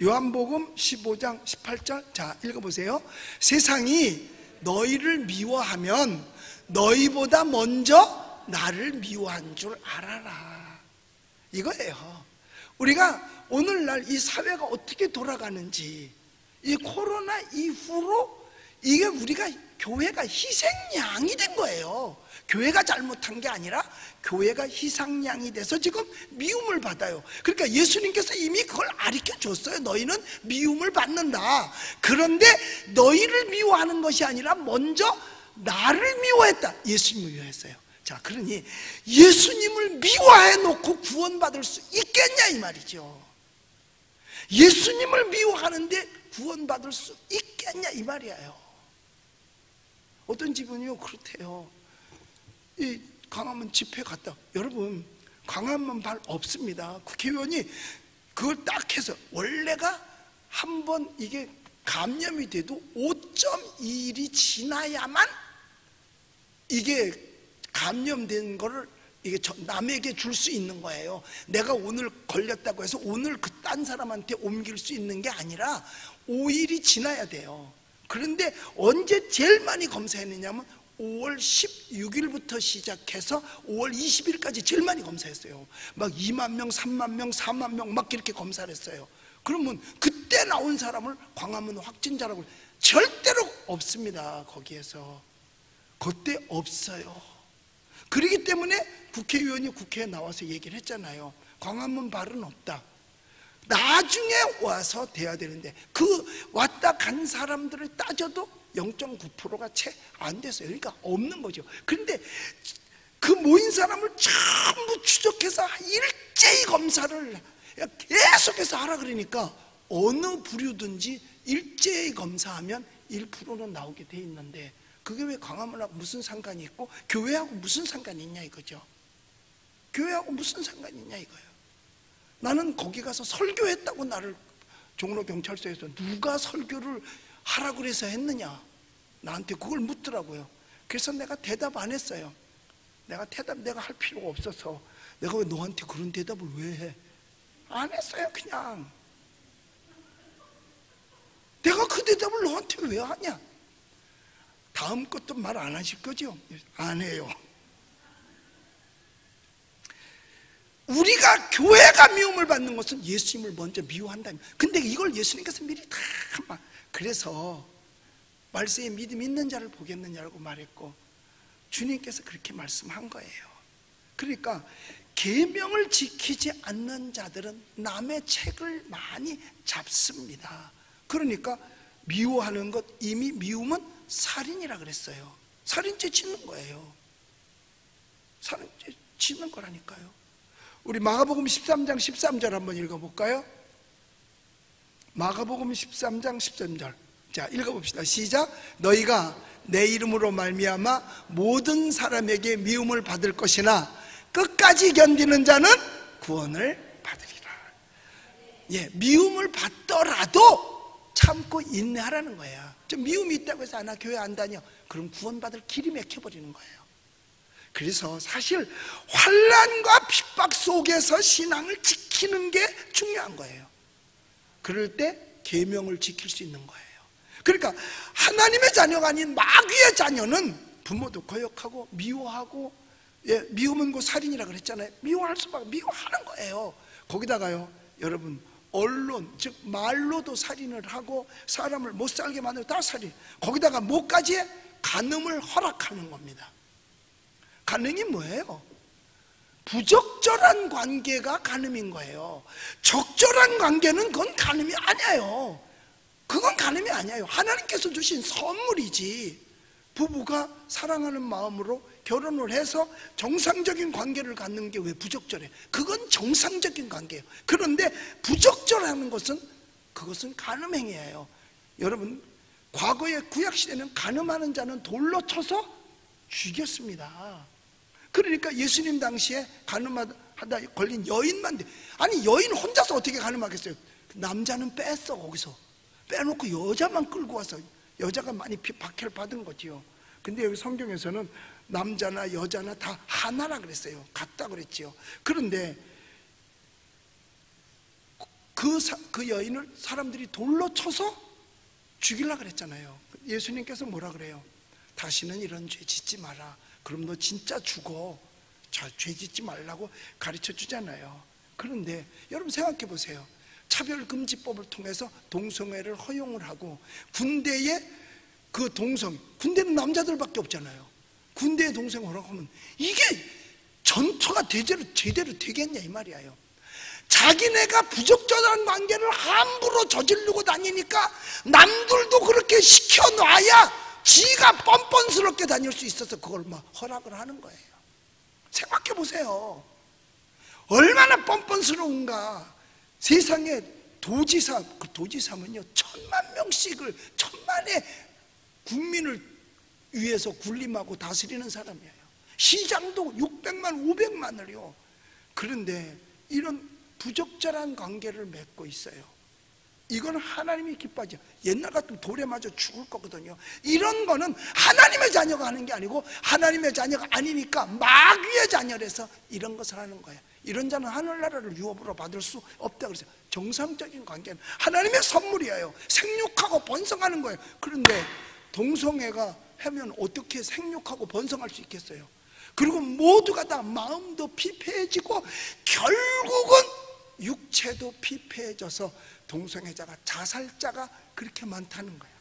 요한복음 15장 18절 자 읽어보세요. 세상이 너희를 미워하면 너희보다 먼저 나를 미워한 줄 알아라. 이거예요. 우리가 오늘날 이 사회가 어떻게 돌아가는지, 이 코로나 이후로 이게 우리가 교회가 희생양이 된 거예요. 교회가 잘못한 게 아니라 교회가 희생양이 돼서 지금 미움을 받아요. 그러니까 예수님께서 이미 그걸 가르쳐 줬어요. 너희는 미움을 받는다. 그런데 너희를 미워하는 것이 아니라 먼저 나를 미워했다. 예수님을 미워했어요. 자, 그러니 예수님을 미워해 놓고 구원받을 수 있겠냐 이 말이죠. 예수님을 미워하는데 구원받을 수 있겠냐 이 말이에요. 어떤 집은요 그렇대요. 이 광화문 집회 갔다, 여러분 광화문 발 없습니다. 국회의원이 그걸 딱 해서, 원래가 한번 이게 감염이 돼도 5.2일이 지나야만 이게 감염된 거를 이게 남에게 줄 수 있는 거예요. 내가 오늘 걸렸다고 해서 오늘 그 딴 사람한테 옮길 수 있는 게 아니라 5일이 지나야 돼요. 그런데 언제 제일 많이 검사했느냐면 5월 16일부터 시작해서 5월 20일까지 제일 많이 검사했어요. 막 2만 명, 3만 명, 4만 명 막 이렇게 검사를 했어요. 그러면 그때 나온 사람을 광화문 확진자라고, 절대로 없습니다. 거기에서 그때 없어요. 그렇기 때문에 국회의원이 국회에 나와서 얘기를 했잖아요. 광화문 발은 없다. 나중에 와서 돼야 되는데, 그 왔다 간 사람들을 따져도 0.9%가 채 안 됐어요. 그러니까 없는 거죠. 그런데 그 모인 사람을 전부 추적해서 일제히 검사를 계속해서 하라 그러니까, 어느 부류든지 일제히 검사하면 1%는 나오게 돼 있는데, 그게 왜 광화문하고 무슨 상관이 있고 교회하고 무슨 상관이 있냐 이거죠. 교회하고 무슨 상관이 있냐 이거예요. 나는 거기 가서 설교했다고 나를 종로경찰서에서 누가 설교를 하라고 그래서 했느냐, 나한테 그걸 묻더라고요. 그래서 내가 대답 안 했어요. 내가 할 필요가 없어서. 내가 왜 너한테 그런 대답을 왜 해? 안 했어요. 그냥 내가 그 대답을 너한테 왜 하냐. 다음 것도 말 안 하실 거죠? 안 해요. 우리가 교회가 미움을 받는 것은 예수님을 먼저 미워한다. 근데 이걸 예수님께서 미리 다 그래서 말세에 믿음 있는 자를 보겠느냐고 말했고, 주님께서 그렇게 말씀한 거예요. 그러니까 계명을 지키지 않는 자들은 남의 책을 많이 잡습니다. 그러니까 미워하는 것, 이미 미움은 살인이라 그랬어요. 살인죄 짓는 거예요. 살인죄 짓는 거라니까요. 우리 마가복음 13장 13절 한번 읽어볼까요? 마가복음 13장 13절. 자, 읽어봅시다. 시작. 너희가 내 이름으로 말미암아 모든 사람에게 미움을 받을 것이나 끝까지 견디는 자는 구원을 받으리라. 예, 미움을 받더라도 참고 인내하라는 거예요. 좀 미움이 있다고 해서 나 교회 안 다녀, 그럼 구원받을 길이 막혀버리는 거예요. 그래서 사실 환난과 핍박 속에서 신앙을 지키는 게 중요한 거예요. 그럴 때 계명을 지킬 수 있는 거예요. 그러니까 하나님의 자녀가 아닌 마귀의 자녀는 부모도 거역하고 미워하고, 예, 미움은 그 살인이라 그랬잖아요. 미워할 수밖에, 미워하는 거예요. 거기다가요, 여러분, 언론, 즉 말로도 살인을 하고 사람을 못 살게 만들고 다 살인. 거기다가 뭐까지 해? 간음을 허락하는 겁니다. 간음이 뭐예요? 부적절한 관계가 간음인 거예요. 적절한 관계는 그건 간음이 아니에요. 그건 간음이 아니에요. 하나님께서 주신 선물이지. 부부가 사랑하는 마음으로 결혼을 해서 정상적인 관계를 갖는 게 왜 부적절해? 그건 정상적인 관계예요. 그런데 부적절한 것은, 그것은 간음 행위예요. 여러분, 과거의 구약시대는 간음하는 자는 돌로 쳐서 죽였습니다. 그러니까 예수님 당시에 간음하다 걸린 여인만 돼. 아니, 여인 혼자서 어떻게 간음하겠어요? 남자는 뺐어. 거기서 빼놓고 여자만 끌고 와서 여자가 많이 박해를 받은 거지요. 근데 여기 성경에서는 남자나 여자나 다 하나라 그랬어요. 같다 그랬지요. 그런데 그 여인을 사람들이 돌로 쳐서 죽이려고 그랬잖아요. 예수님께서 뭐라 그래요? 다시는 이런 죄 짓지 마라. 그럼 너 진짜 죽어. 죄 짓지 말라고 가르쳐 주잖아요. 그런데 여러분 생각해 보세요. 차별금지법을 통해서 동성애를 허용을 하고, 군대에 그 군대는 남자들밖에 없잖아요. 군대에 동성 허락하면 이게 전투가 제대로 되겠냐 이 말이에요. 자기네가 부적절한 관계를 함부로 저지르고 다니니까 남들도 그렇게 시켜놔야 지가 뻔뻔스럽게 다닐 수 있어서 그걸 막 허락을 하는 거예요. 생각해 보세요. 얼마나 뻔뻔스러운가. 세상에 도지사, 그 도지사면요 1000만 명씩을, 1000만의 국민을 위에서 군림하고 다스리는 사람이에요. 시장도 600만 500만을요. 그런데 이런 부적절한 관계를 맺고 있어요. 이건 하나님이 기뻐하죠. 옛날 같으면 돌에 맞아 죽을 거거든요. 이런 거는 하나님의 자녀가 하는 게 아니고 하나님의 자녀가 아니니까 마귀의 자녀라서 이런 것을 하는 거예요. 이런 자는 하늘나라를 유업으로 받을 수 없다 그랬어요. 정상적인 관계는 하나님의 선물이에요. 생육하고 번성하는 거예요. 그런데 동성애가 하면 어떻게 생육하고 번성할 수 있겠어요? 그리고 모두가 다 마음도 피폐해지고 결국은 육체도 피폐해져서 동성애자가 자살자가 그렇게 많다는 거예요.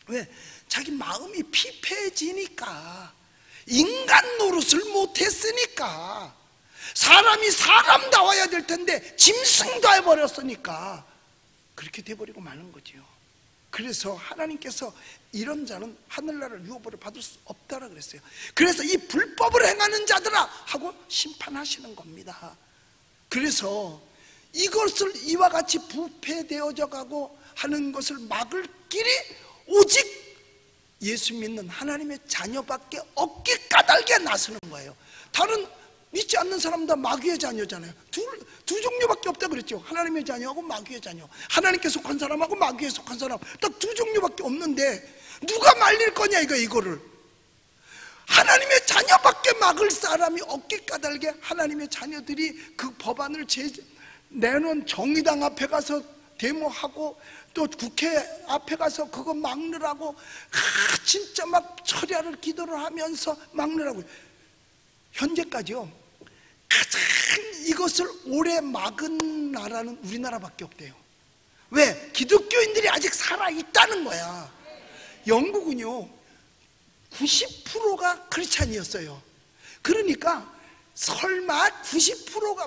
왜? 자기 마음이 피폐해지니까, 인간 노릇을 못했으니까, 사람이 사람다워야 될 텐데 짐승도 해버렸으니까 그렇게 돼버리고 마는 거죠. 그래서 하나님께서 이런 자는 하늘나라를 유업으로 받을 수 없다라고 그랬어요. 그래서 이 불법을 행하는 자들아 하고 심판하시는 겁니다. 그래서 이것을 이와 같이 부패되어져 가고 하는 것을 막을 길이 오직 예수 믿는 하나님의 자녀밖에 없기 까닭에 나서는 거예요. 다른 믿지 않는 사람은 다 마귀의 자녀잖아요. 두 종류밖에 없다 그랬죠. 하나님의 자녀하고 마귀의 자녀. 하나님께 속한 사람하고 마귀에 속한 사람, 딱 두 종류밖에 없는데 누가 말릴 거냐 이거를. 하나님의 자녀밖에 막을 사람이 없기 까닭에 하나님의 자녀들이 그 법안을 내놓은 정의당 앞에 가서 데모하고 또 국회 앞에 가서 그거 막느라고 진짜 막 철야를 기도를 하면서 막느라고. 현재까지요 가장 이것을 오래 막은 나라는 우리나라밖에 없대요. 왜? 기독교인들이 아직 살아있다는 거야. 영국은요 90%가 크리스찬이었어요. 그러니까 설마 90%가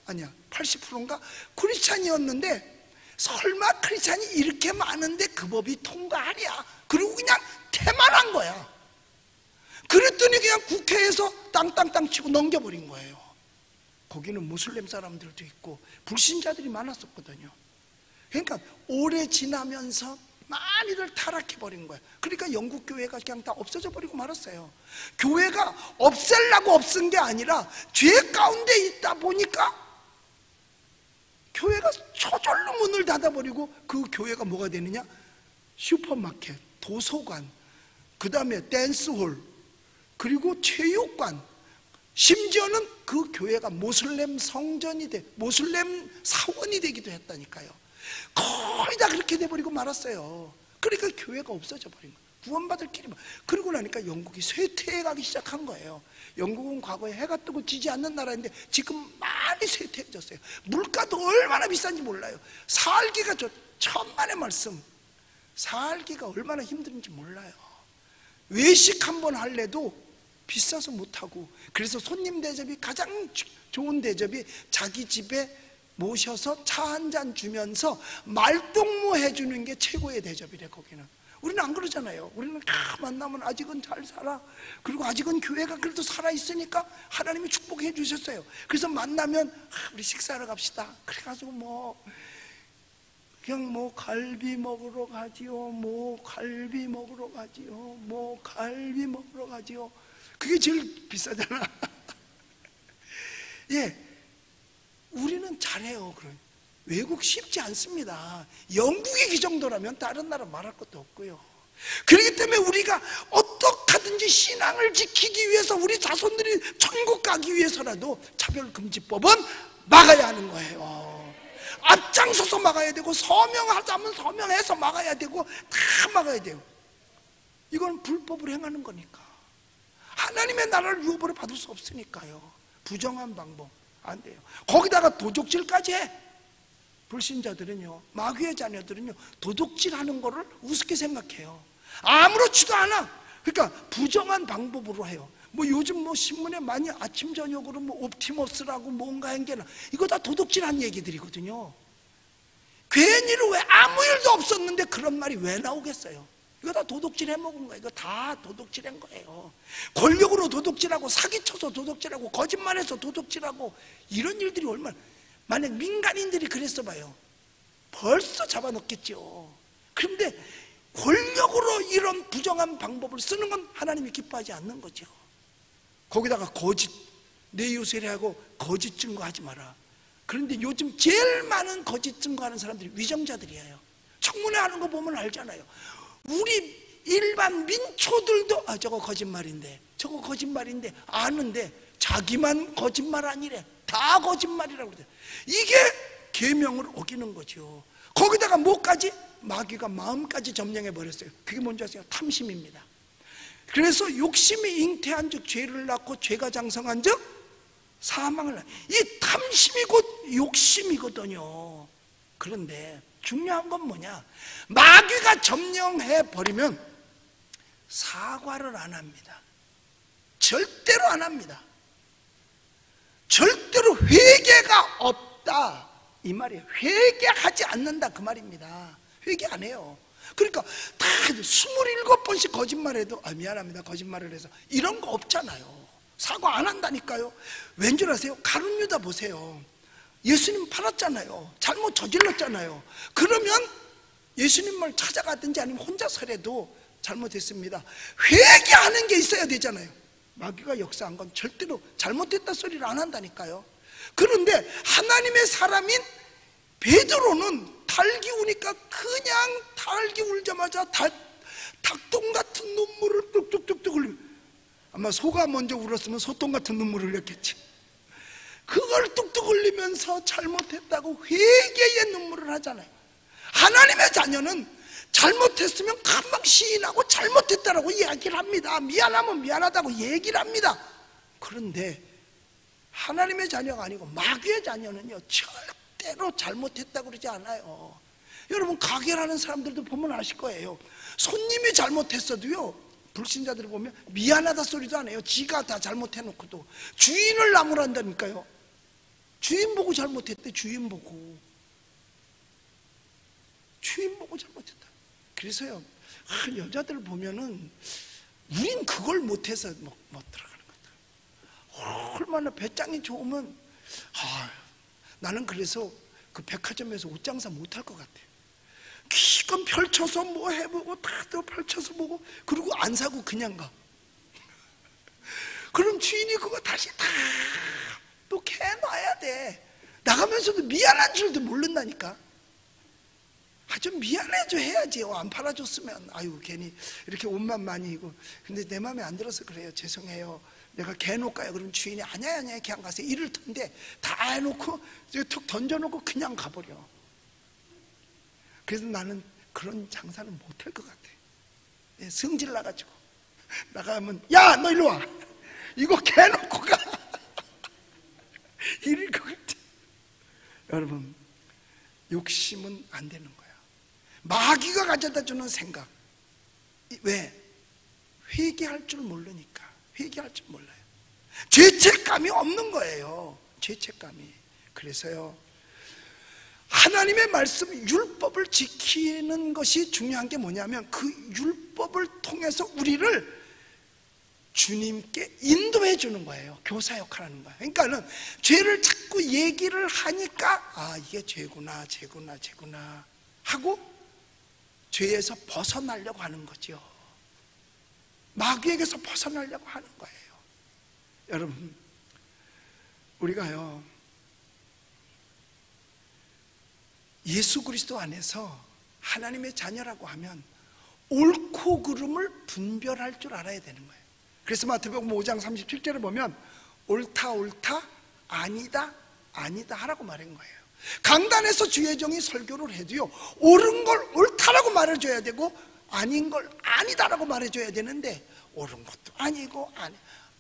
아니야 80%인가 크리스찬이었는데 설마 크리스찬이 이렇게 많은데 그 법이 통과하랴. 그리고 그냥 태만한 거야. 그랬더니 그냥 국회에서 땅땅땅 치고 넘겨버린 거예요. 거기는 무슬림 사람들도 있고 불신자들이 많았었거든요. 그러니까 오래 지나면서 많이들 타락해버린 거예요. 그러니까 영국 교회가 그냥 다 없어져 버리고 말았어요. 교회가 없애려고 없앤 게 아니라 죄 가운데 있다 보니까 교회가 저절로 문을 닫아버리고 그 교회가 뭐가 되느냐? 슈퍼마켓, 도서관, 그 다음에 댄스홀, 그리고 체육관, 심지어는 그 교회가 모슬렘 성전이 모슬렘 사원이 되기도 했다니까요. 거의 다 그렇게 돼버리고 말았어요. 그러니까 교회가 없어져 버린 거예요. 구원받을 길이. 그러고 나니까 영국이 쇠퇴해 가기 시작한 거예요. 영국은 과거에 해가 뜨고 지지 않는 나라인데 지금 많이 쇠퇴해졌어요. 물가도 얼마나 비싼지 몰라요. 살기가 천만의 말씀, 살기가 얼마나 힘든지 몰라요. 외식 한번 할래도 비싸서 못하고, 그래서 손님 대접이 가장 좋은 대접이 자기 집에 모셔서 차 한 잔 주면서 말동무 해주는 게 최고의 대접이래. 거기는. 우리는 안 그러잖아요. 우리는 만나면 아직은 잘 살아, 그리고 아직은 교회가 그래도 살아있으니까 하나님이 축복해 주셨어요. 그래서 만나면 우리 식사하러 갑시다. 그래가지고 그냥 갈비 먹으러 가지요, 갈비 먹으러 가지요, 갈비 먹으러 가지요. 그게 제일 비싸잖아. 예, 우리는 잘해요. 그럼 외국 쉽지 않습니다. 영국이 이 정도라면 다른 나라 말할 것도 없고요. 그렇기 때문에 우리가 어떻게든지 신앙을 지키기 위해서, 우리 자손들이 천국 가기 위해서라도 차별금지법은 막아야 하는 거예요. 앞장서서 막아야 되고, 서명하자면 서명해서 막아야 되고, 다 막아야 돼요. 이건 불법을 행하는 거니까. 하나님의 나라를 유업으로 받을 수 없으니까요. 부정한 방법 안 돼요. 거기다가 도둑질까지 해. 불신자들은요, 마귀의 자녀들은요, 도둑질하는 거를 우습게 생각해요. 아무렇지도 않아. 그러니까 부정한 방법으로 해요. 요즘 신문에 많이 아침 저녁으로 옵티머스라고 뭔가 한게나, 이거 다 도둑질한 얘기들이거든요. 괜히로 왜 아무 일도 없었는데 그런 말이 왜 나오겠어요? 이거 다 도둑질 해먹은 거예요. 이거 다 도둑질한 거예요. 권력으로 도둑질하고, 사기쳐서 도둑질하고, 거짓말해서 도둑질하고, 이런 일들이 얼마나. 만약 민간인들이 그랬어 봐요, 벌써 잡아놓겠죠. 그런데 권력으로 이런 부정한 방법을 쓰는 건 하나님이 기뻐하지 않는 거죠. 거기다가 거짓, 내 이웃을 하고 거짓 증거하지 마라. 그런데 요즘 제일 많은 거짓 증거하는 사람들이 위정자들이에요. 청문회 하는 거 보면 알잖아요. 우리 일반 민초들도 저거 거짓말인데 저거 거짓말인데 아는데 자기만 거짓말 아니래. 다 거짓말이라고 그래. 이게 계명을 어기는 거죠. 거기다가 뭐까지? 마귀가 마음까지 점령해 버렸어요. 그게 뭔지 아세요? 탐심입니다. 그래서 욕심이 잉태한 즉 죄를 낳고 죄가 장성한 즉 사망을 낳. 이 탐심이 곧 욕심이거든요. 그런데 중요한 건 뭐냐? 마귀가 점령해 버리면 사과를 안 합니다. 절대로 안 합니다. 절대로 회개가 없다 이 말이에요. 회개하지 않는다 그 말입니다. 회개 안 해요. 그러니까 다 27번씩 거짓말해도 미안합니다 거짓말을 해서 이런 거 없잖아요. 사과 안 한다니까요. 왠 줄 아세요? 가룟 유다 보세요. 예수님 팔았잖아요. 잘못 저질렀잖아요. 그러면 예수님을 찾아가든지 아니면 혼자서라도 잘못했습니다. 회개하는 게 있어야 되잖아요. 마귀가 역사한 건 절대로 잘못했다 소리를 안 한다니까요. 그런데 하나님의 사람인 베드로는 달기 우니까 그냥 달기 울자마자 닭똥 같은 눈물을 뚝뚝뚝뚝 흘리면, 아마 소가 먼저 울었으면 소똥 같은 눈물을 흘렸겠지. 그걸 뚝뚝 흘리면서 잘못했다고 회개의 눈물을 하잖아요. 하나님의 자녀는 잘못했으면 금방 시인하고 잘못했다라고 이야기를 합니다. 미안하면 미안하다고 얘기를 합니다. 그런데 하나님의 자녀가 아니고 마귀의 자녀는요 절대로 잘못했다고 그러지 않아요. 여러분 가게라는 사람들도 보면 아실 거예요. 손님이 잘못했어도요 불신자들을 보면 미안하다 소리도 안 해요. 지가 다 잘못해놓고도 주인을 나무란다니까요. 주인 보고 잘못했대. 주인 보고 잘못했다. 그래서요 여자들 보면은 우린 그걸 못해서 못 들어가는 거다. 얼마나 배짱이 좋으면 나는 그래서 그 백화점에서 옷 장사 못할 것 같아. 기껏 펼쳐서 뭐 해보고 다 펼쳐서 보고 그리고 안 사고 그냥 가. 그럼 주인이 그거 다시 다 또 캐놔야 돼. 나가면서도 미안한 줄도 모른다니까. 좀 미안해줘 해야지. 안 팔아줬으면 괜히 이렇게 옷만 많이 입고. 근데 내 마음에 안 들어서 그래요. 죄송해요. 내가 개놓을까요? 그럼 주인이 아니야 그냥 가세요. 이럴 텐데 다 해놓고 툭 던져놓고 그냥 가버려. 그래서 나는 그런 장사는 못할 것 같아. 성질 나가지고 나가면 야 너 일로 와. 이거 개놓고 가. 이럴 것 같아. 여러분 욕심은 안 되는 거야. 마귀가 가져다 주는 생각. 왜? 회개할 줄 모르니까. 회개할 줄 몰라요. 죄책감이 없는 거예요. 죄책감이. 그래서요 하나님의 말씀 율법을 지키는 것이 중요한 게 뭐냐면 그 율법을 통해서 우리를 주님께 인도해 주는 거예요. 교사 역할을 하는 거예요. 그러니까는 죄를 자꾸 얘기를 하니까 이게 죄구나 하고 죄에서 벗어나려고 하는 거죠. 마귀에게서 벗어나려고 하는 거예요. 여러분 우리가요 예수 그리스도 안에서 하나님의 자녀라고 하면 옳고 그름을 분별할 줄 알아야 되는 거예요. 그래서 마태복음 5장 37절에 보면 옳다 아니다 하라고 말한 거예요. 강단에서 주의 종이 설교를 해도요 옳은 걸 옳다라고 말해줘야 되고 아닌 걸 아니다라고 말해줘야 되는데 옳은 것도 아니고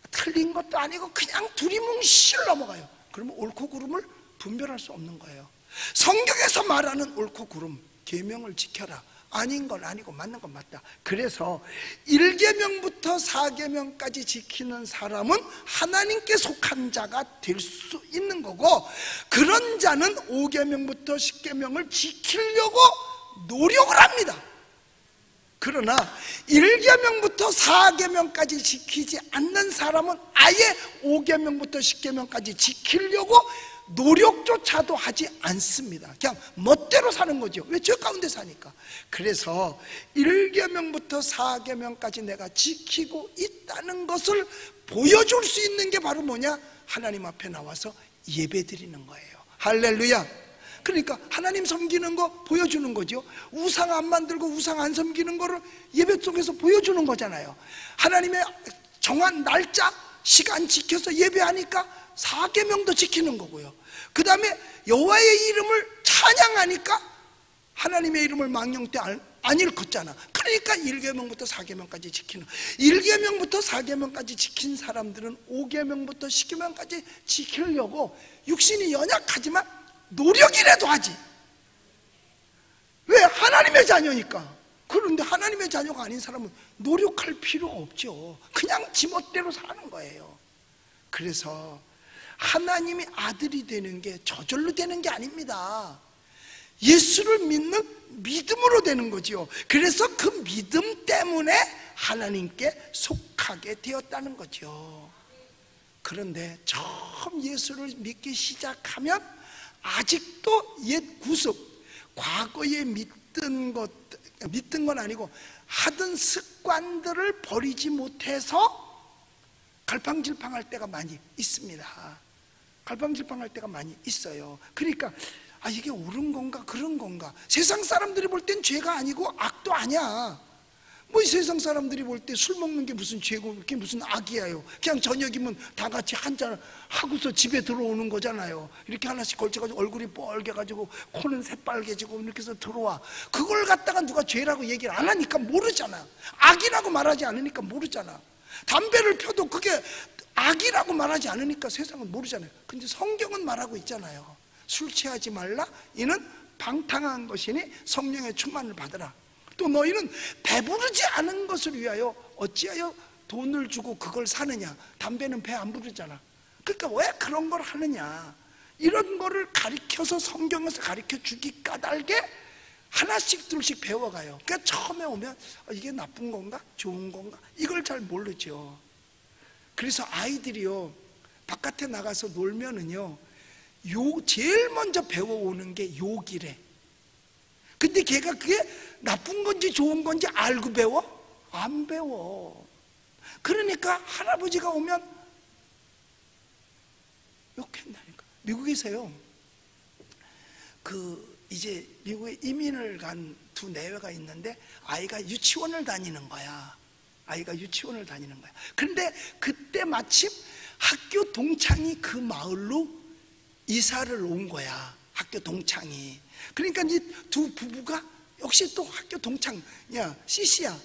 틀린 것도 아니고 그냥 두리뭉실 넘어가요. 그러면 옳고 그름을 분별할 수 없는 거예요. 성경에서 말하는 옳고 그름, 계명을 지켜라. 아닌 건 아니고 맞는 건 맞다. 그래서 1계명부터 4계명까지 지키는 사람은 하나님께 속한 자가 될 수 있는 거고, 그런 자는 5계명부터 10계명을 지키려고 노력을 합니다. 그러나 1계명부터 4계명까지 지키지 않는 사람은 아예 5계명부터 10계명까지 지키려고 노력조차도 하지 않습니다. 그냥 멋대로 사는 거죠. 왜? 죄 가운데 사니까. 그래서 1계명부터 4계명까지 내가 지키고 있다는 것을 보여줄 수 있는 게 바로 뭐냐? 하나님 앞에 나와서 예배 드리는 거예요. 할렐루야. 그러니까 하나님 섬기는 거 보여주는 거죠. 우상 안 만들고 우상 안 섬기는 거를 예배 속에서 보여주는 거잖아요. 하나님의 정한 날짜, 시간 지켜서 예배하니까 4계명도 지키는 거고요. 그 다음에 여호와의 이름을 찬양하니까 하나님의 이름을 망령 때 안 일컫잖아. 그러니까 1계명부터 4계명까지 지키는, 1계명부터 4계명까지 지킨 사람들은 5계명부터 10계명까지 지키려고 육신이 연약하지만 노력이라도 하지. 왜? 하나님의 자녀니까. 그런데 하나님의 자녀가 아닌 사람은 노력할 필요가 없죠. 그냥 지멋대로 사는 거예요. 그래서 하나님이 아들이 되는 게 저절로 되는 게 아닙니다. 예수를 믿는 믿음으로 되는 거죠. 그래서 그 믿음 때문에 하나님께 속하게 되었다는 거죠. 그런데 처음 예수를 믿기 시작하면 아직도 옛 구습, 과거에 믿던 건 아니고 하던 습관들을 버리지 못해서 갈팡질팡할 때가 많이 있습니다. 갈팡질팡할 때가 많이 있어요. 그러니까 이게 옳은 건가 그런 건가. 세상 사람들이 볼 땐 죄가 아니고 악도 아니야. 뭐 이 세상 사람들이 볼 때 술 먹는 게 무슨 죄고 그게 무슨 악이야요. 그냥 저녁이면 다 같이 한잔 하고서 집에 들어오는 거잖아요. 이렇게 하나씩 걸쳐가지고 얼굴이 뻘개가지고 코는 새빨개지고 이렇게 해서 들어와. 그걸 갖다가 누가 죄라고 얘기를 안 하니까 모르잖아. 악이라고 말하지 않으니까 모르잖아. 담배를 펴도 그게 악이라고 말하지 않으니까 세상은 모르잖아요. 근데 성경은 말하고 있잖아요. 술 취하지 말라. 이는 방탕한 것이니 성령의 충만을 받으라. 또 너희는 배부르지 않은 것을 위하여 어찌하여 돈을 주고 그걸 사느냐. 담배는 배 안 부르잖아. 그러니까 왜 그런 걸 하느냐. 이런 거를 가르쳐서 성경에서 가르쳐 주기 까닭에 하나씩 둘씩 배워가요. 그러니까 처음에 오면 이게 나쁜 건가 좋은 건가 이걸 잘 모르죠. 그래서 아이들이요 바깥에 나가서 놀면은요 제일 먼저 배워오는 게 욕이래. 근데 걔가 그게 나쁜 건지 좋은 건지 알고 배워? 안 배워. 그러니까 할아버지가 오면 욕한다니까. 미국에서요 이제 미국에 이민을 간 두 내외가 있는데 아이가 유치원을 다니는 거야. 아이가 유치원을 다니는 거야. 그런데 그때 마침 학교 동창이 그 마을로 이사를 온 거야. 학교 동창이. 그러니까 이제 두 부부가 역시 또 학교 동창이야. CC야.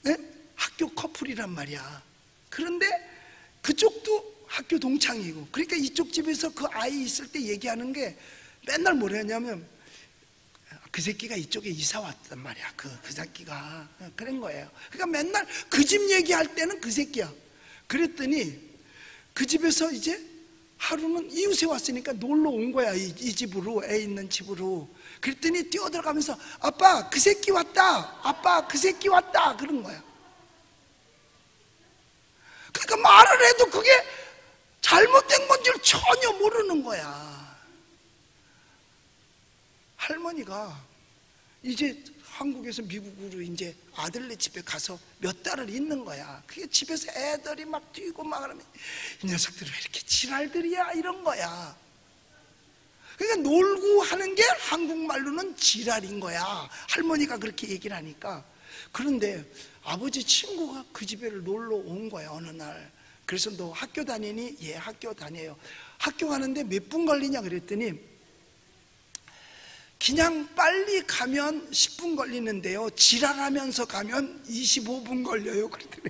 네? 학교 커플이란 말이야. 그런데 그쪽도 학교 동창이고. 그러니까 이쪽 집에서 그 아이 있을 때 얘기하는 게 맨날 뭐라 하냐면 그 새끼가 이쪽에 이사 왔단 말이야. 그 새끼가 그런 거예요. 그러니까 맨날 그 집 얘기할 때는 그 새끼야. 그랬더니 그 집에서 이제 하루는 이웃에 왔으니까 놀러 온 거야. 이 집으로, 애 있는 집으로. 그랬더니 뛰어들어가면서 아빠 그 새끼 왔다. 아빠 그 새끼 왔다. 그런 거야. 그러니까 말을 해도 그게 잘못된 건지를 전혀 모르는 거야. 할머니가 이제 한국에서 미국으로 이제 아들네 집에 가서 몇 달을 있는 거야. 그게 집에서 애들이 막 뛰고 막 그러면 이 녀석들이 왜 이렇게 지랄들이야 이런 거야. 그러니까 놀고 하는 게 한국말로는 지랄인 거야. 할머니가 그렇게 얘기를 하니까. 그런데 아버지 친구가 그 집에를 놀러 온 거야 어느 날. 그래서 너 학교 다니니? 예, 학교 다녀요. 학교 가는데 몇 분 걸리냐 그랬더니 그냥 빨리 가면 10분 걸리는데요 지랄하면서 가면 25분 걸려요. 그랬더니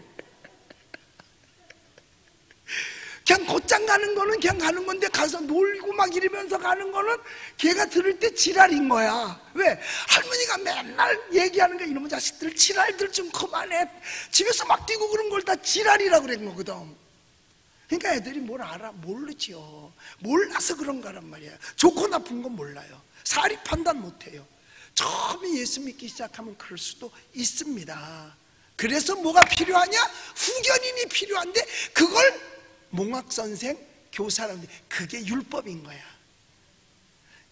그냥 곧장 가는 거는 그냥 가는 건데 가서 놀고 막 이러면서 가는 거는 걔가 들을 때 지랄인 거야. 왜? 할머니가 맨날 얘기하는 거 이놈의 자식들 지랄들 좀 그만해. 집에서 막 뛰고 그런 걸 다 지랄이라고 그런 거거든. 그러니까 애들이 뭘 알아? 모르지요. 몰라서 그런 거란 말이야. 좋고 나쁜 건 몰라요. 사리 판단 못해요. 처음에 예수 믿기 시작하면 그럴 수도 있습니다. 그래서 뭐가 필요하냐? 후견인이 필요한데 그걸 몽학선생, 교사라는데 그게 율법인 거야.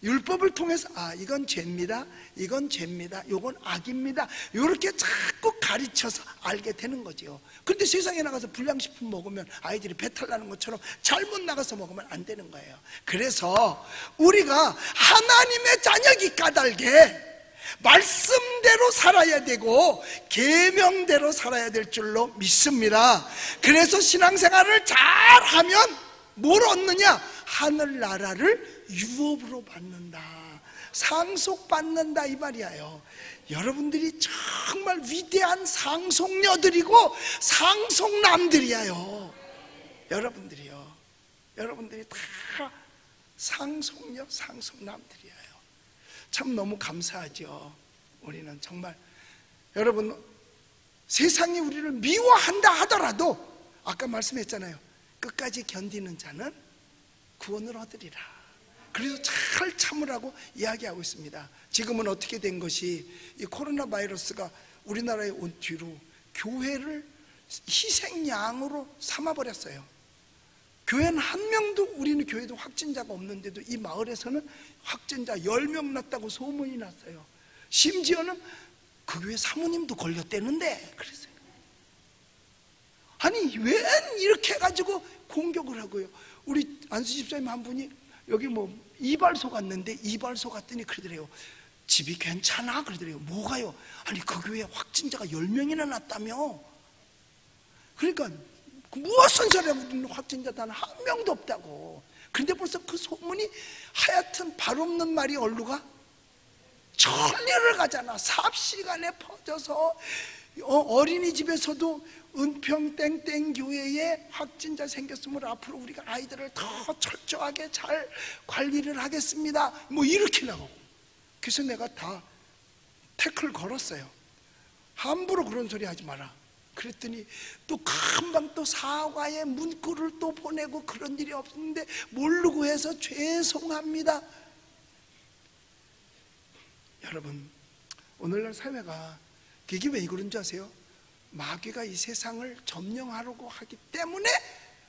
율법을 통해서 이건 죄입니다, 이건 죄입니다, 이건 악입니다, 이렇게 자꾸 가르쳐서 알게 되는 거죠. 그런데 세상에 나가서 불량식품 먹으면 아이들이 배탈 나는 것처럼 잘못 나가서 먹으면 안 되는 거예요. 그래서 우리가 하나님의 자녀기 까닭에 말씀대로 살아야 되고 계명대로 살아야 될 줄로 믿습니다. 그래서 신앙생활을 잘하면 뭘 얻느냐? 하늘나라를 유업으로 받는다, 상속받는다 이 말이에요. 여러분들이 정말 위대한 상속녀들이고 상속남들이에요. 여러분들이 다 상속녀, 상속남들이에요. 참 너무 감사하죠. 우리는 정말, 여러분, 세상이 우리를 미워한다 하더라도 아까 말씀했잖아요. 끝까지 견디는 자는 구원을 얻으리라. 그래서 잘 참으라고 이야기하고 있습니다. 지금은 어떻게 된 것이, 이 코로나 바이러스가 우리나라에 온 뒤로 교회를 희생양으로 삼아버렸어요. 교회는 한 명도, 우리는 교회도 확진자가 없는데도 이 마을에서는 확진자 10명 났다고 소문이 났어요. 심지어는 그 교회 사모님도 걸렸대는데 그랬어요. 아니 왜 이렇게 해가지고 공격을 하고요. 우리 안수 집사님 한 분이 여기 이발소 갔는데, 이발소 갔더니 그러더래요. 집이 괜찮아? 그러더래요. 뭐가요? 아니 그 교회에 확진자가 10명이나 났다며. 그러니까 무엇은 소리야, 우리는 확진자 단 한 명도 없다고. 근데 벌써 그 소문이 하여튼 발 없는 말이 얼루가 천리를 가잖아. 삽시간에 퍼져서 어린이집에서도 은평 땡땡 교회에 확진자 생겼으면 앞으로 우리가 아이들을 더 철저하게 잘 관리를 하겠습니다, 이렇게 나오고. 그래서 내가 다 태클 걸었어요. 함부로 그런 소리 하지 마라. 그랬더니 또 금방 또 사과의 문구를 또 보내고, 그런 일이 없는데 모르고 해서 죄송합니다. 여러분, 오늘날 사회가 이게 왜 그런 줄 아세요? 마귀가 이 세상을 점령하려고 하기 때문에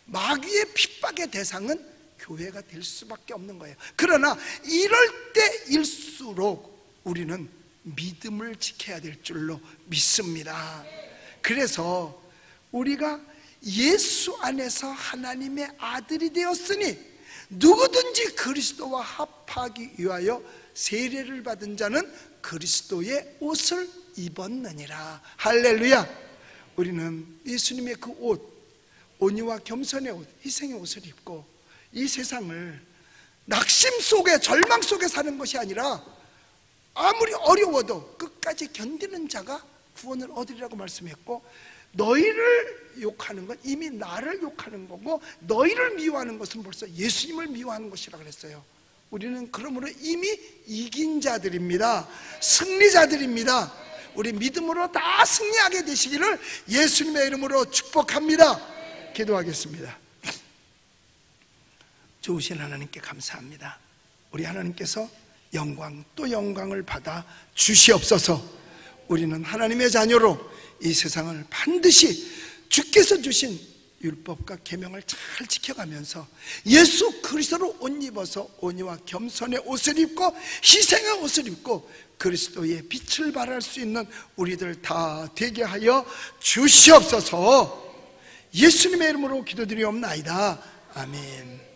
마귀의 핍박의 대상은 교회가 될 수밖에 없는 거예요. 그러나 이럴 때일수록 우리는 믿음을 지켜야 될 줄로 믿습니다. 그래서 우리가 예수 안에서 하나님의 아들이 되었으니 누구든지 그리스도와 합하기 위하여 세례를 받은 자는 그리스도의 옷을 입었느니라. 할렐루야. 우리는 예수님의 그 옷, 온유와 겸손의 옷, 희생의 옷을 입고 이 세상을 낙심 속에, 절망 속에 사는 것이 아니라 아무리 어려워도 끝까지 견디는 자가 구원을 얻으리라고 말씀했고, 너희를 욕하는 건 이미 나를 욕하는 거고, 너희를 미워하는 것은 벌써 예수님을 미워하는 것이라고 그랬어요. 우리는 그러므로 이미 이긴 자들입니다. 승리자들입니다. 우리 믿음으로 다 승리하게 되시기를 예수님의 이름으로 축복합니다. 기도하겠습니다. 좋으신 하나님께 감사합니다. 우리 하나님께서 영광 또 영광을 받아 주시옵소서. 우리는 하나님의 자녀로 이 세상을 반드시 주께서 주신 율법과 계명을 잘 지켜가면서 예수 그리스도로 옷 입어서 온유와 겸손의 옷을 입고 희생의 옷을 입고 그리스도의 빛을 발할 수 있는 우리들 다 되게 하여 주시옵소서. 예수님의 이름으로 기도드리옵나이다. 아멘.